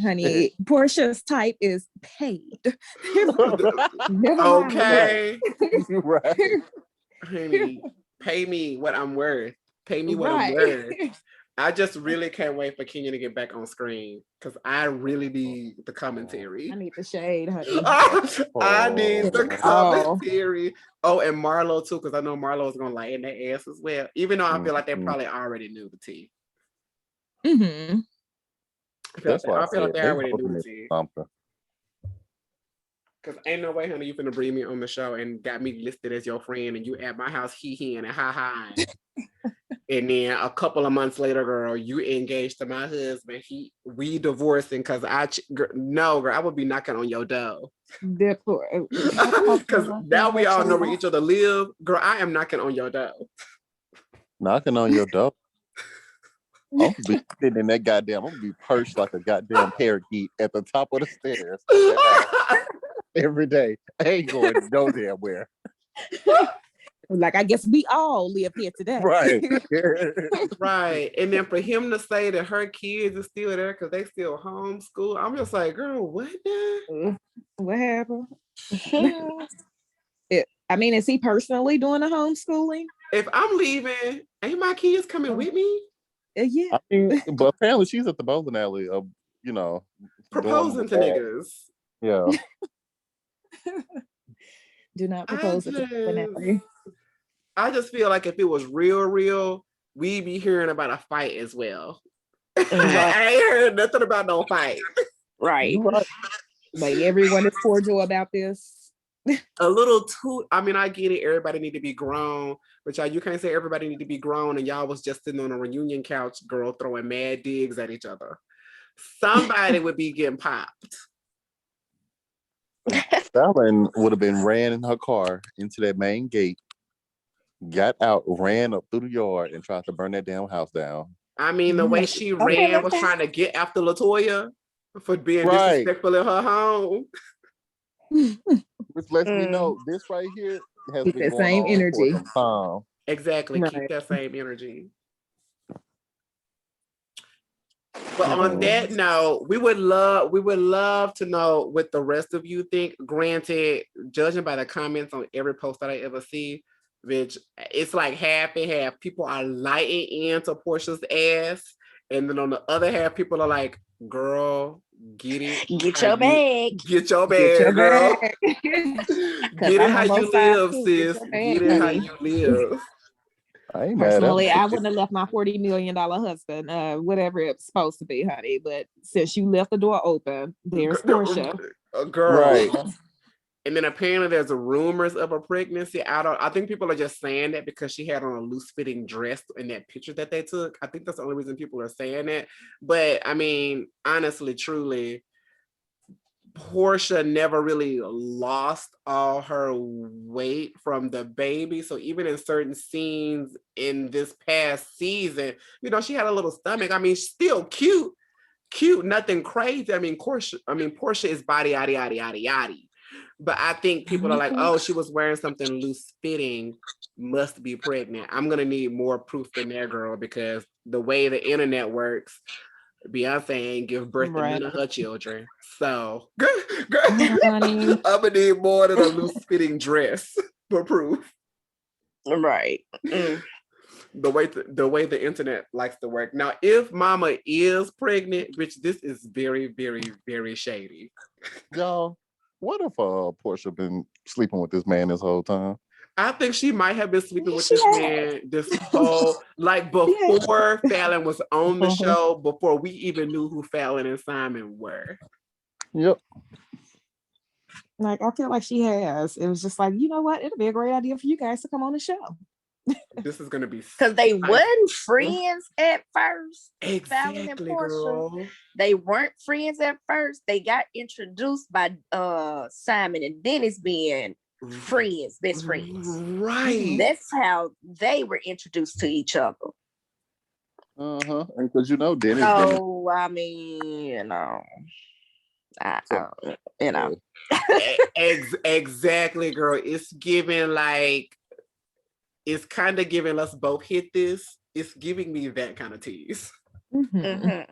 Honey, Porsha's type is paid. Okay. Right. Honey, pay me what I'm worth. Pay me what I'm worth. I just really can't wait for Kenya to get back on screen because I really need the commentary. I need the shade, honey. I need the commentary. Oh, and Marlo too, because I know Marlo is gonna lie in their ass as well. Even though I feel like they probably already knew the tea. Mm-hmm. I feel like they already knew the tea. Because ain't no way, honey, you finna bring me on the show and got me listed as your friend and you at my house he and ha. And then a couple of months later, girl, you engaged to my husband. We divorcing because I would be knocking on your door. Because now we all know where each other live. Girl, I am knocking on your door. Knocking on your door? I'm gonna be sitting in that goddamn, I'm gonna be perched like a goddamn parakeet at the top of the stairs every day. I ain't going no damn where. Like, I guess we all live here today. Right. Right. And then for him to say that her kids are still there because they still homeschool, I'm just like, girl, what now? What happened? I mean, is he personally doing the homeschooling? If I'm leaving, ain't my kids coming with me? Yeah. I mean, but apparently she's at the bowling alley proposing to niggas. Yeah. Do not propose to the I just feel like if it was real, we'd be hearing about a fight as well. I ain't heard nothing about no fight. Right. Like everyone is cordial about this. A little too, I mean, I get it. Everybody need to be grown, but y'all, you can't say everybody need to be grown and y'all was just sitting on a reunion couch, girl, throwing mad digs at each other. somebody would be getting popped. Falynn would have been ran in her car into that main gate, got out, ran up through the yard, and tried to burn that damn house down. I mean, the way she Okay, ran was okay. trying to get after LaToya for being Right. disrespectful in her home. Which lets me know this right here has Keep been that going same on energy. for some time. Exactly. Right. Keep that same energy. But on that note, we would love to know what the rest of you think. Granted, judging by the comments on every post that I ever see, which it's like half and half. People are lighting into Porsha's ass, and then on the other half, people are like, "Girl, get it, Get your bag. get your bag, Get your girl, bag. get it I'm how on you both sides live, too. sis. Get your bag, Get it how honey. you live." I ain't mad at Personally, it. I wouldn't have left my $40 million husband, whatever it's supposed to be, honey. But since you left the door open, there's Porsha. Girl. Right. And then apparently there's rumors of a pregnancy. I think people are just saying that because she had on a loose fitting dress in that picture that they took. I think that's the only reason people are saying that. But I mean, honestly, truly, Porsha never really lost all her weight from the baby. So even in certain scenes in this past season, she had a little stomach. I mean, still cute, nothing crazy. I mean, Porsha is body, yada, yada, yada, yada. But I think people are like, oh, she was wearing something loose fitting, must be pregnant. I'm going to need more proof than that, girl, because the way the internet works, Beyonce ain't give birth to none of her children. So, Honey. I'm going to need more than a loose fitting dress for proof. Right. The way the internet likes to work. Now, if mama is pregnant, which this is very, very, very shady. Y'all, what if Porsha been sleeping with this man this whole time? I think she might have been sleeping with this man this whole, like before Falynn was on the show, before we even knew who Falynn and Simon were. Yep. Like, I feel like she has. It was just like, you know what? It'd be a great idea for you guys to come on the show. This is gonna be because they wasn't friends at first. Exactly, Falynn and Porsha. girl. They weren't friends at first. They got introduced by Simon and Dennis being friends, best friends. Right. That's how they were introduced to each other. Uh-huh. Because Dennis. So I mean, Exactly, girl. It's giving like, it's kind of giving us both hit this. It's giving me that kind of tease. It's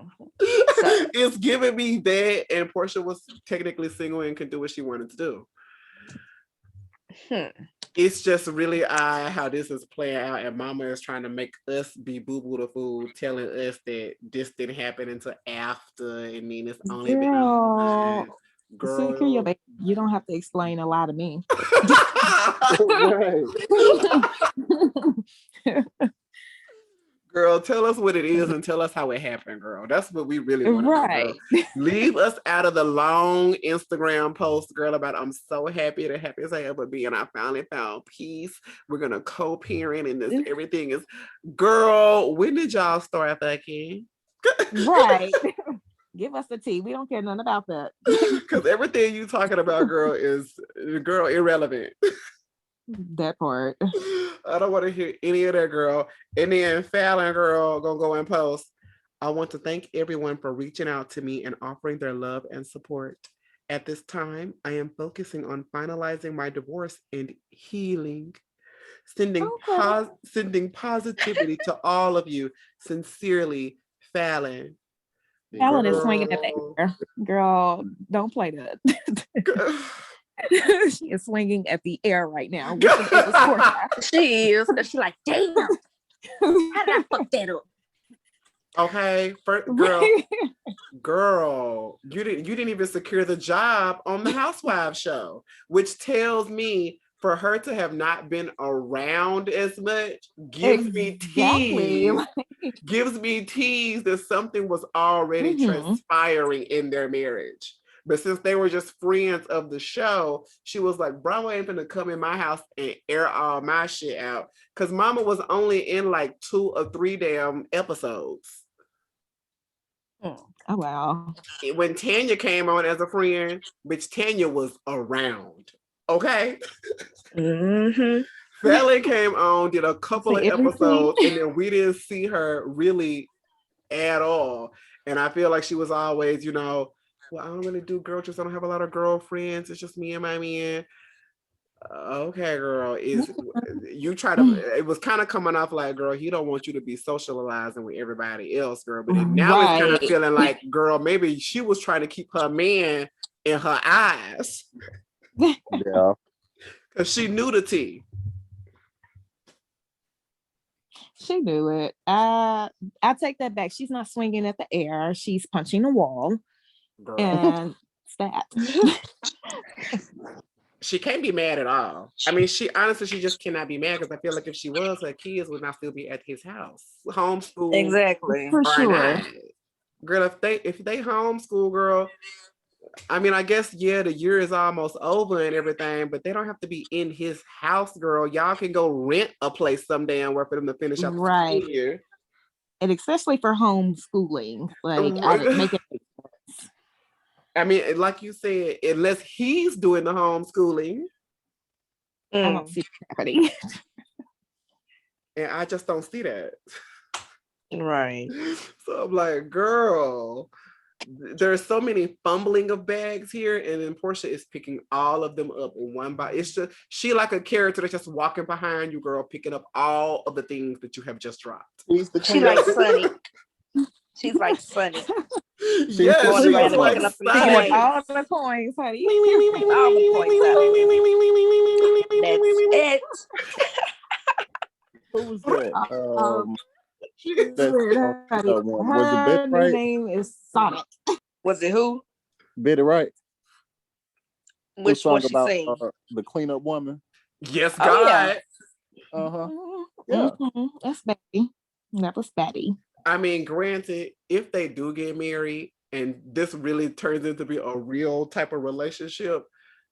giving me that, and Porsha was technically single and could do what she wanted to do. It's just really odd how this is playing out, and Mama is trying to make us be boo-boo the fool, telling us that this didn't happen until after, and then it's only been a month. Girl, you don't have to explain a lot to me. Girl, tell us what it is and tell us how it happened, girl. That's what we really want to know, girl. Leave us out of the long Instagram post, girl, about I'm so happy, the happiest I ever be, and I finally found peace. We're gonna co-parent, and this everything is, girl. When did y'all start fucking? Right. Give us the tea. We don't care nothing about that. Because everything you talking about, girl, is irrelevant. That part. I don't want to hear any of that, girl. And then Falynn, girl, gonna go and post. I want to thank everyone for reaching out to me and offering their love and support. At this time, I am focusing on finalizing my divorce and healing. Sending positivity to all of you. Sincerely, Falynn. Falynn is swinging at the air. Girl, don't play that. She is swinging at the air right now. She is. She's like, damn. How did I fuck that up? Okay, girl, you didn't even secure the job on the Housewives show, which tells me for her to have not been around as much gives me tease that something was already transpiring in their marriage. But since they were just friends of the show, she was like, Bravo ain't gonna come in my house and air all my shit out. Because Mama was only in like 2 or 3 damn episodes. Oh wow. When Tanya came on as a friend, bitch, Tanya was around. Okay. Mm-hmm. Falynn came on, did a couple of Say everything. episodes, and then we didn't see her really at all. And I feel like she was always, well, I don't really do girl trips. I don't have a lot of girlfriends. It's just me and my man. Okay, girl. Is you try to? It was kind of coming off like, girl, he don't want you to be socializing with everybody else, girl. But now it's kind of Right. feeling like, girl, maybe she was trying to keep her man in her eyes Yeah. because she knew the tea. She knew it. I take that back. She's not swinging at the air. She's punching a wall, Girl. and it's that. She can't be mad at all. I mean, she just cannot be mad because I feel like if she was, her kids would not still be at his house. Homeschool. Exactly. For or sure. not. Girl, if they homeschool, girl, I mean, I guess, yeah, the year is almost over and everything, but they don't have to be in his house, girl. Y'all can go rent a place some damn where for them to finish out the Right. school year. And especially for homeschooling. Like, I didn't make it. I mean, like you said, unless he's doing the homeschooling. I don't see it happening. And I just don't see that. Right. So I'm like, girl, there's so many fumbling of bags here, and then Porsha is picking all of them up one by. It's just she like a character that's just walking behind you, girl, picking up all of the things that you have just dropped. She like Sunny. She's like Sunny. Yes, going she around was like picking up the Sunny. coins. All the coins, honey. All the coins out. That's it. Who was that? That one. her Was it Betty Wright? name is Sonic. Was it who? Betty Wright. Which one she about sing? the cleanup woman. Yes, Oh, God. yeah. Uh-huh. Yeah. That's Betty. That was Betty. I mean, granted, if they do get married and this really turns into be a real type of relationship,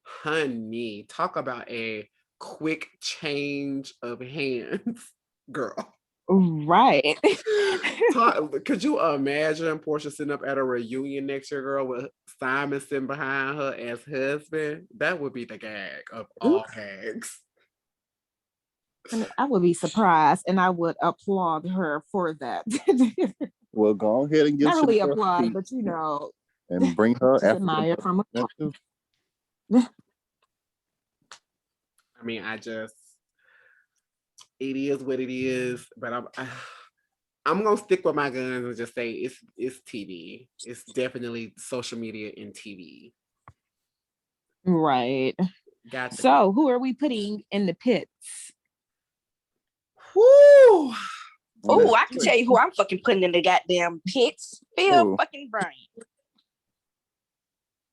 honey, talk about a quick change of hands, girl. Right. Could you imagine Porsha sitting up at a reunion next year, girl, with Simon sitting behind her as husband? That would be the gag of all gags. I would be surprised, and I would applaud her for that. Well, go ahead and give Not some really applaud, but and bring her after admire from afar. I mean, it is what it is, but I'm gonna stick with my guns and just say it's TV. It's definitely social media and TV. Right. Got so who are we putting in the pits? Woo! Oh, I can tell you who I'm fucking putting in the goddamn pits. Phil fucking Bryant.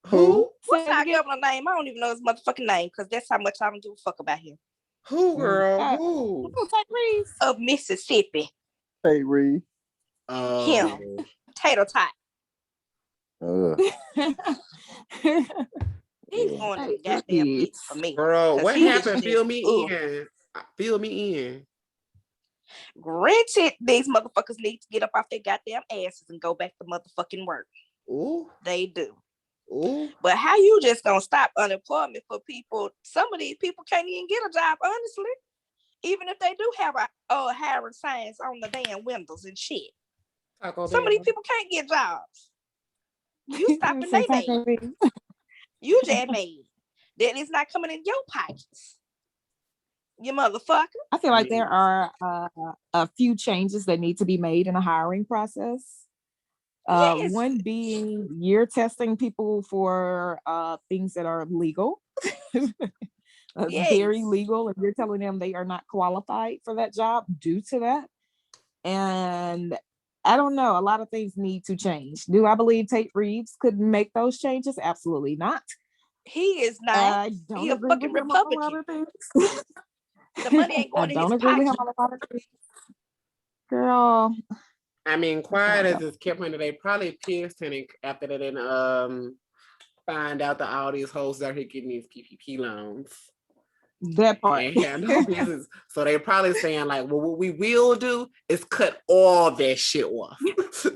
Who? What's our governor name? I don't even know his motherfucking name because that's how much I don't give a fuck about him. Who, girl? Who? Of Mississippi. Tate Reeves. Him. Tater Tot. He's going to the goddamn pits for me. Girl, what happened? Fill me in. Fill me in. Granted, these motherfuckers need to get up off their goddamn asses and go back to motherfucking work. Ooh. They do. Ooh. But how you just gonna stop unemployment for people? Some of these people can't even get a job, honestly. Even if they do have a hiring signs on the damn windows and shit. Some of these people can't get jobs. You stopping their name. You just made that is not coming in your pockets. You motherfucker. I feel like there are a few changes that need to be made in a hiring process. Yes. One being you're testing people for things that are legal. Very legal, and you're telling them they are not qualified for that job due to that. And I don't know, a lot of things need to change. Do I believe Tate Reeves could make those changes? Absolutely not. He is not. I don't He a agree fucking with him on a lot Republican. of things. The money ain't going I to don't his agree with him pocket. on a lot of things. Girl. I mean, quiet as it's kept under, they probably pissed him after they didn't find out that all these hoes out here getting these PPP loans. That part. and have no business. So they're probably saying like, well, what we will do is cut all that shit off.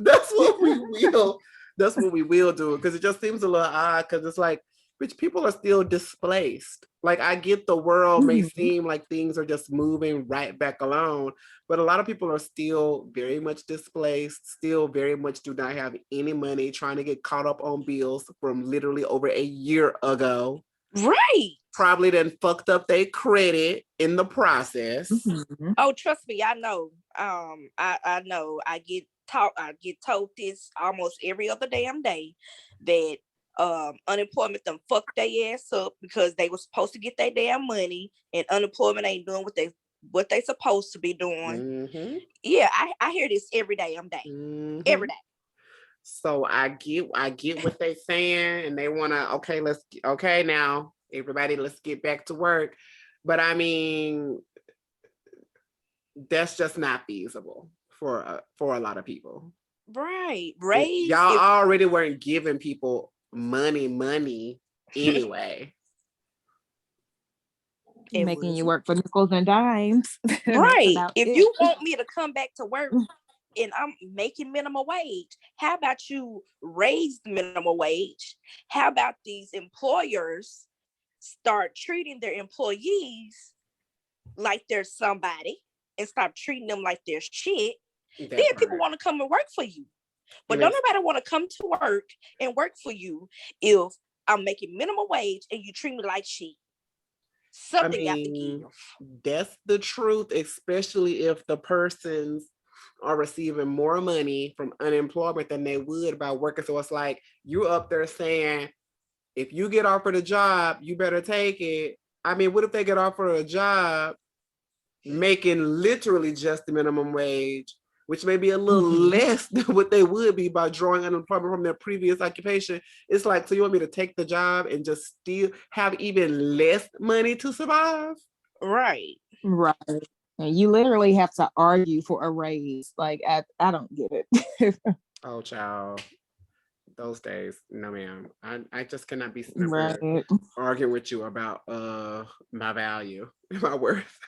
That's what we will. That's what we will do, because it just seems a little odd, because it's like, which people are still displaced. Like, I get the world may seem like things are just moving right back along, but a lot of people are still very much displaced, still very much do not have any money, trying to get caught up on bills from literally over a year ago. Right. Probably then fucked up their credit in the process. Oh, trust me, I know. I know. I get told this almost every other damn day that unemployment done fucked their ass up because they were supposed to get their damn money, and unemployment ain't doing what they supposed to be doing. Yeah, I hear this every damn day. Every day. So I get what they're saying, and they want to, okay, now everybody, let's get back to work. But I mean, that's just not feasible for a lot of people. Right. Y'all already weren't giving people money anyway. Making you work for nickels and dimes. Right. If you want me to come back to work and I'm making minimum wage, how about you raise the minimum wage? How about these employers start treating their employees like they're somebody and stop treating them like they're shit? Then people want to come and work for you. But don't nobody want to come to work and work for you if I'm making minimum wage and you treat me like shit. Something got to give. That's the truth, especially if the persons are receiving more money from unemployment than they would by working. So it's like, you're up there saying, if you get offered a job, you better take it. I mean, what if they get offered a job making literally just the minimum wage, which may be a little less than what they would be by drawing unemployment from their previous occupation? It's like, so you want me to take the job and just still have even less money to survive? Right. And you literally have to argue for a raise. Like, I don't get it. Oh, child. Those days, no ma'am. I just cannot be arguing with you about my value, my worth.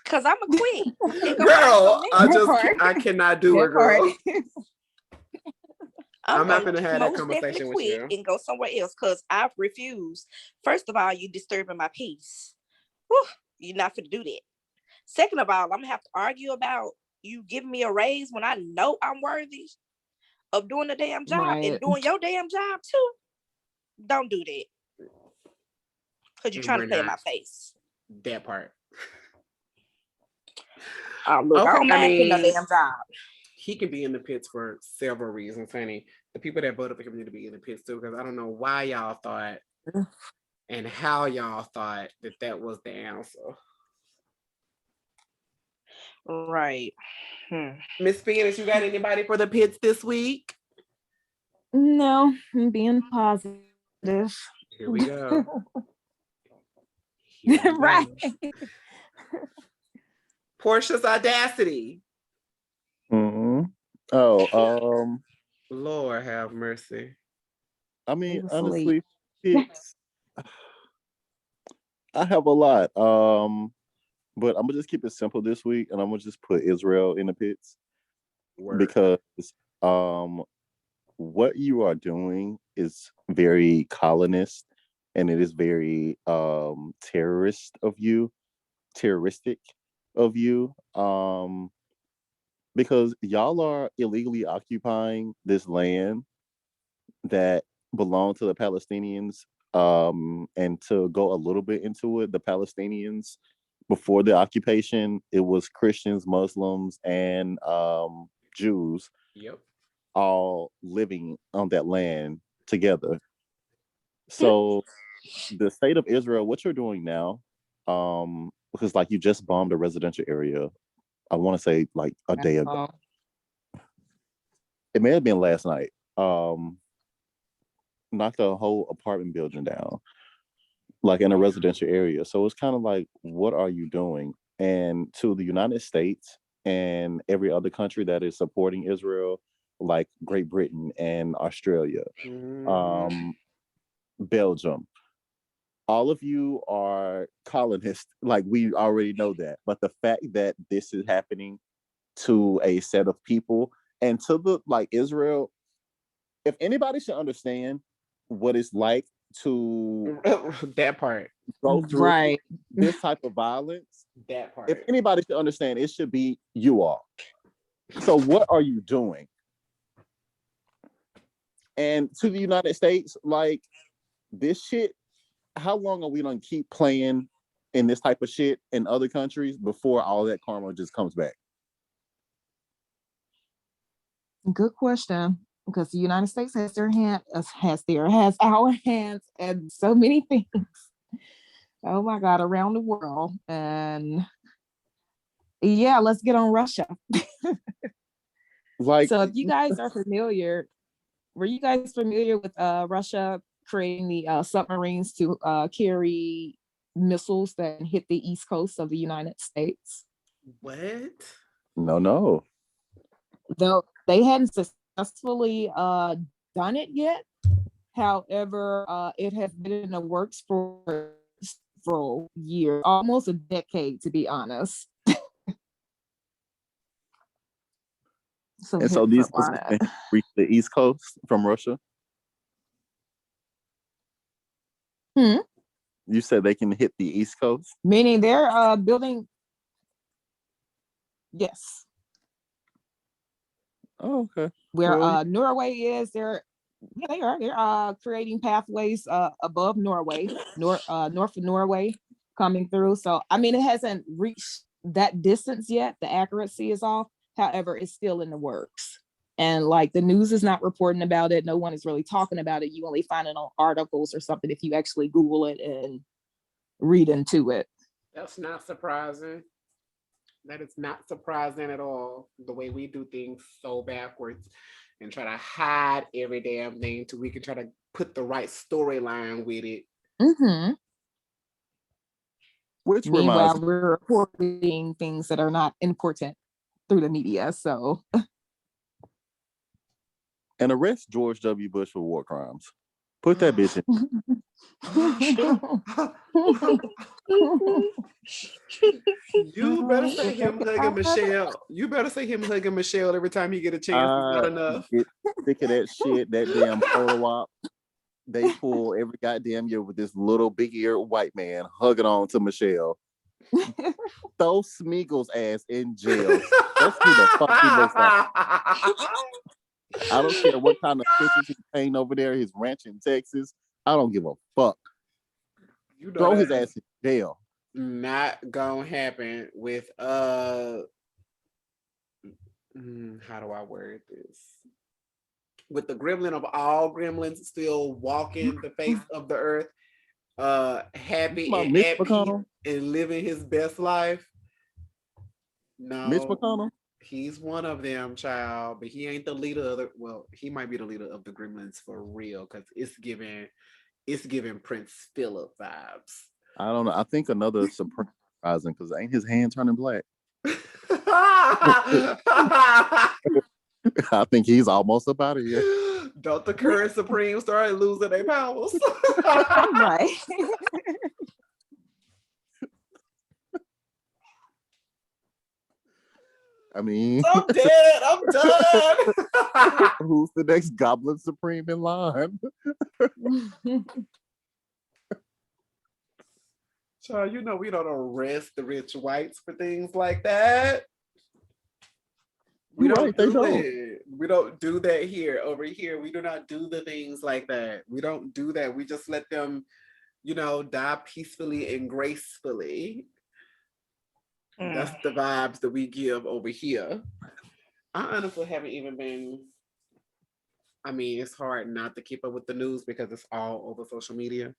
Cause I'm a quit. Girl, I cannot do it, girl. I'm not gonna have that conversation with you and go somewhere else, because I've refused. First of all, you disturbing my peace. Whew, you're not gonna do that. Second of all, I'm gonna have to argue about you giving me a raise when I know I'm worthy of doing the damn job and doing your damn job too. Don't do that. Because you're trying to play in my face. That part. Look, I don't mind getting a damn job. He can be in the pits for several reasons, honey. The people that voted for him need to be in the pits too, because I don't know why y'all thought and how y'all thought that was the answer. Right. Miss Phoenix, you got anybody for the pits this week? No, I'm being positive. Here we go. Right. Porsha's Audacity. Oh, Lord have mercy. I mean, honestly, pits. I have a lot. But I'm gonna just keep it simple this week, and I'm gonna just put Israel in the pits. Because what you are doing is very colonist, and it is very terroristic of you, because y'all are illegally occupying this land that belonged to the Palestinians. And to go a little bit into it, the Palestinians, before the occupation, it was Christians, Muslims, and Jews, all living on that land together. So the state of Israel, what you're doing now, because like you just bombed a residential area, I want to say like a day ago. It may have been last night. Knocked a whole apartment building down, like in a residential area. So it's kind of like, what are you doing? And to the United States and every other country that is supporting Israel, like Great Britain and Australia, Belgium, all of you are colonists. Like, we already know that. But the fact that this is happening to a set of people and to the like Israel, if anybody should understand what it's like to that part, go through Right. this type of violence, that part. if anybody should understand, it should be you all. So what are you doing? And to the United States, like, this shit, how long are we gonna keep playing in this type of shit in other countries before all that karma just comes back? Good question. Because the United States has has our hands and so many things. Oh my God, around the world. And yeah, let's get on Russia. Like, So if you guys are familiar, were you guys familiar with Russia creating the submarines to carry missiles that hit the east coast of the United States? What? no. Though they hadn't successfully done it yet. However, it has been in the works for several years, almost a decade, to be honest. And so these missiles can reach the East Coast from Russia? You said they can hit the East Coast? Meaning they're building. Yes. Oh, okay. Where Well, Norway is, they're creating pathways above Norway, north of Norway coming through. So I mean, it hasn't reached that distance yet. The accuracy is off. However, it's still in the works. And like the news is not reporting about it. No one is really talking about it. You only find it on articles or something if you actually Google it and read into it. That's not surprising. That is not surprising at all. The way we do things so backwards and try to hide every damn thing till we can try to put the right storyline with it. Mm-hmm. which Meanwhile, reminds me, we're reporting things that are not important through the media. So and arrest George W. Bush for war crimes. Put that bitch in. You better say him hugging Michelle. You better say him hugging Michelle every time you get a chance. It's not enough. Get sick of that shit, that damn photo op. They pull every goddamn year with this little big-eared white man hugging on to Michelle. Throw Smeagol's ass in jail. That's who the fuck he looks like. I don't care what kind of pictures he's painting over there, his ranch in Texas. I don't give a fuck. You know Throw his ass in jail. Not gonna happen with how do I word this? With the gremlin of all gremlins still walking the face of the earth, happy and Mitch at McConnell? peace and living his best life. No, Mitch McConnell? he's one of them, child, but he ain't the leader of the. Well, he might be the leader of the gremlins for real, because it's giving Prince Philip vibes. I don't know. I think another surprising because ain't his hand turning black. I think he's almost up out of here. Don't the current Supreme start losing their powers? right. I mean, I'm dead. I'm done. who's the next Goblin Supreme in line? Child, you know we don't arrest the rich whites for things like that. We don't do it. We don't do that here. Over here, we do not do the things like that. We don't do that. We just let them, die peacefully and gracefully. That's the vibes that we give over here. I honestly haven't even been. I mean, it's hard not to keep up with the news because it's all over social media.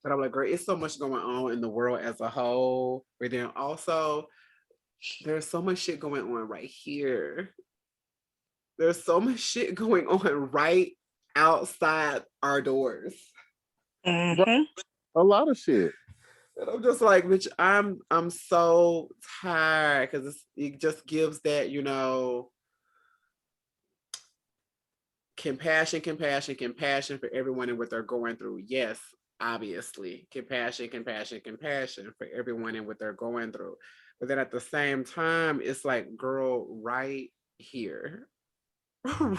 But I'm like, girl, it's so much going on in the world as a whole. But then also, there's so much shit going on right here. There's so much shit going on right outside our doors. Mm-hmm. A lot of shit. And I'm just like, bitch, I'm so tired because it just gives that, compassion for everyone and what they're going through. Yes, obviously, compassion for everyone and what they're going through. But then at the same time, it's like, girl, right here.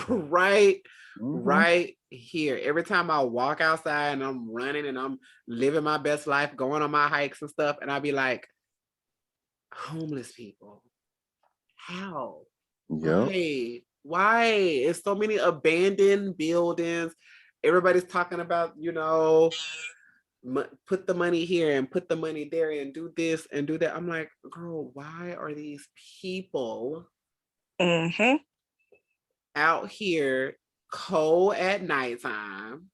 right right here. Every time I walk outside and I'm running and I'm living my best life, going on my hikes and stuff, and I'll be like, homeless people, how? Yeah. Why? It's so many abandoned buildings. Everybody's talking about, put the money here and put the money there and do this and do that. I'm like, girl, why are these people out here cold at nighttime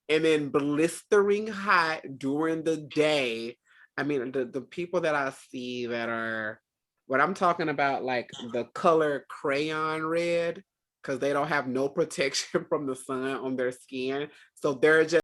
and then blistering hot during the day? I mean, the people that I see that are what I'm talking about, like the color crayon red, because they don't have no protection from the sun on their skin. So they're just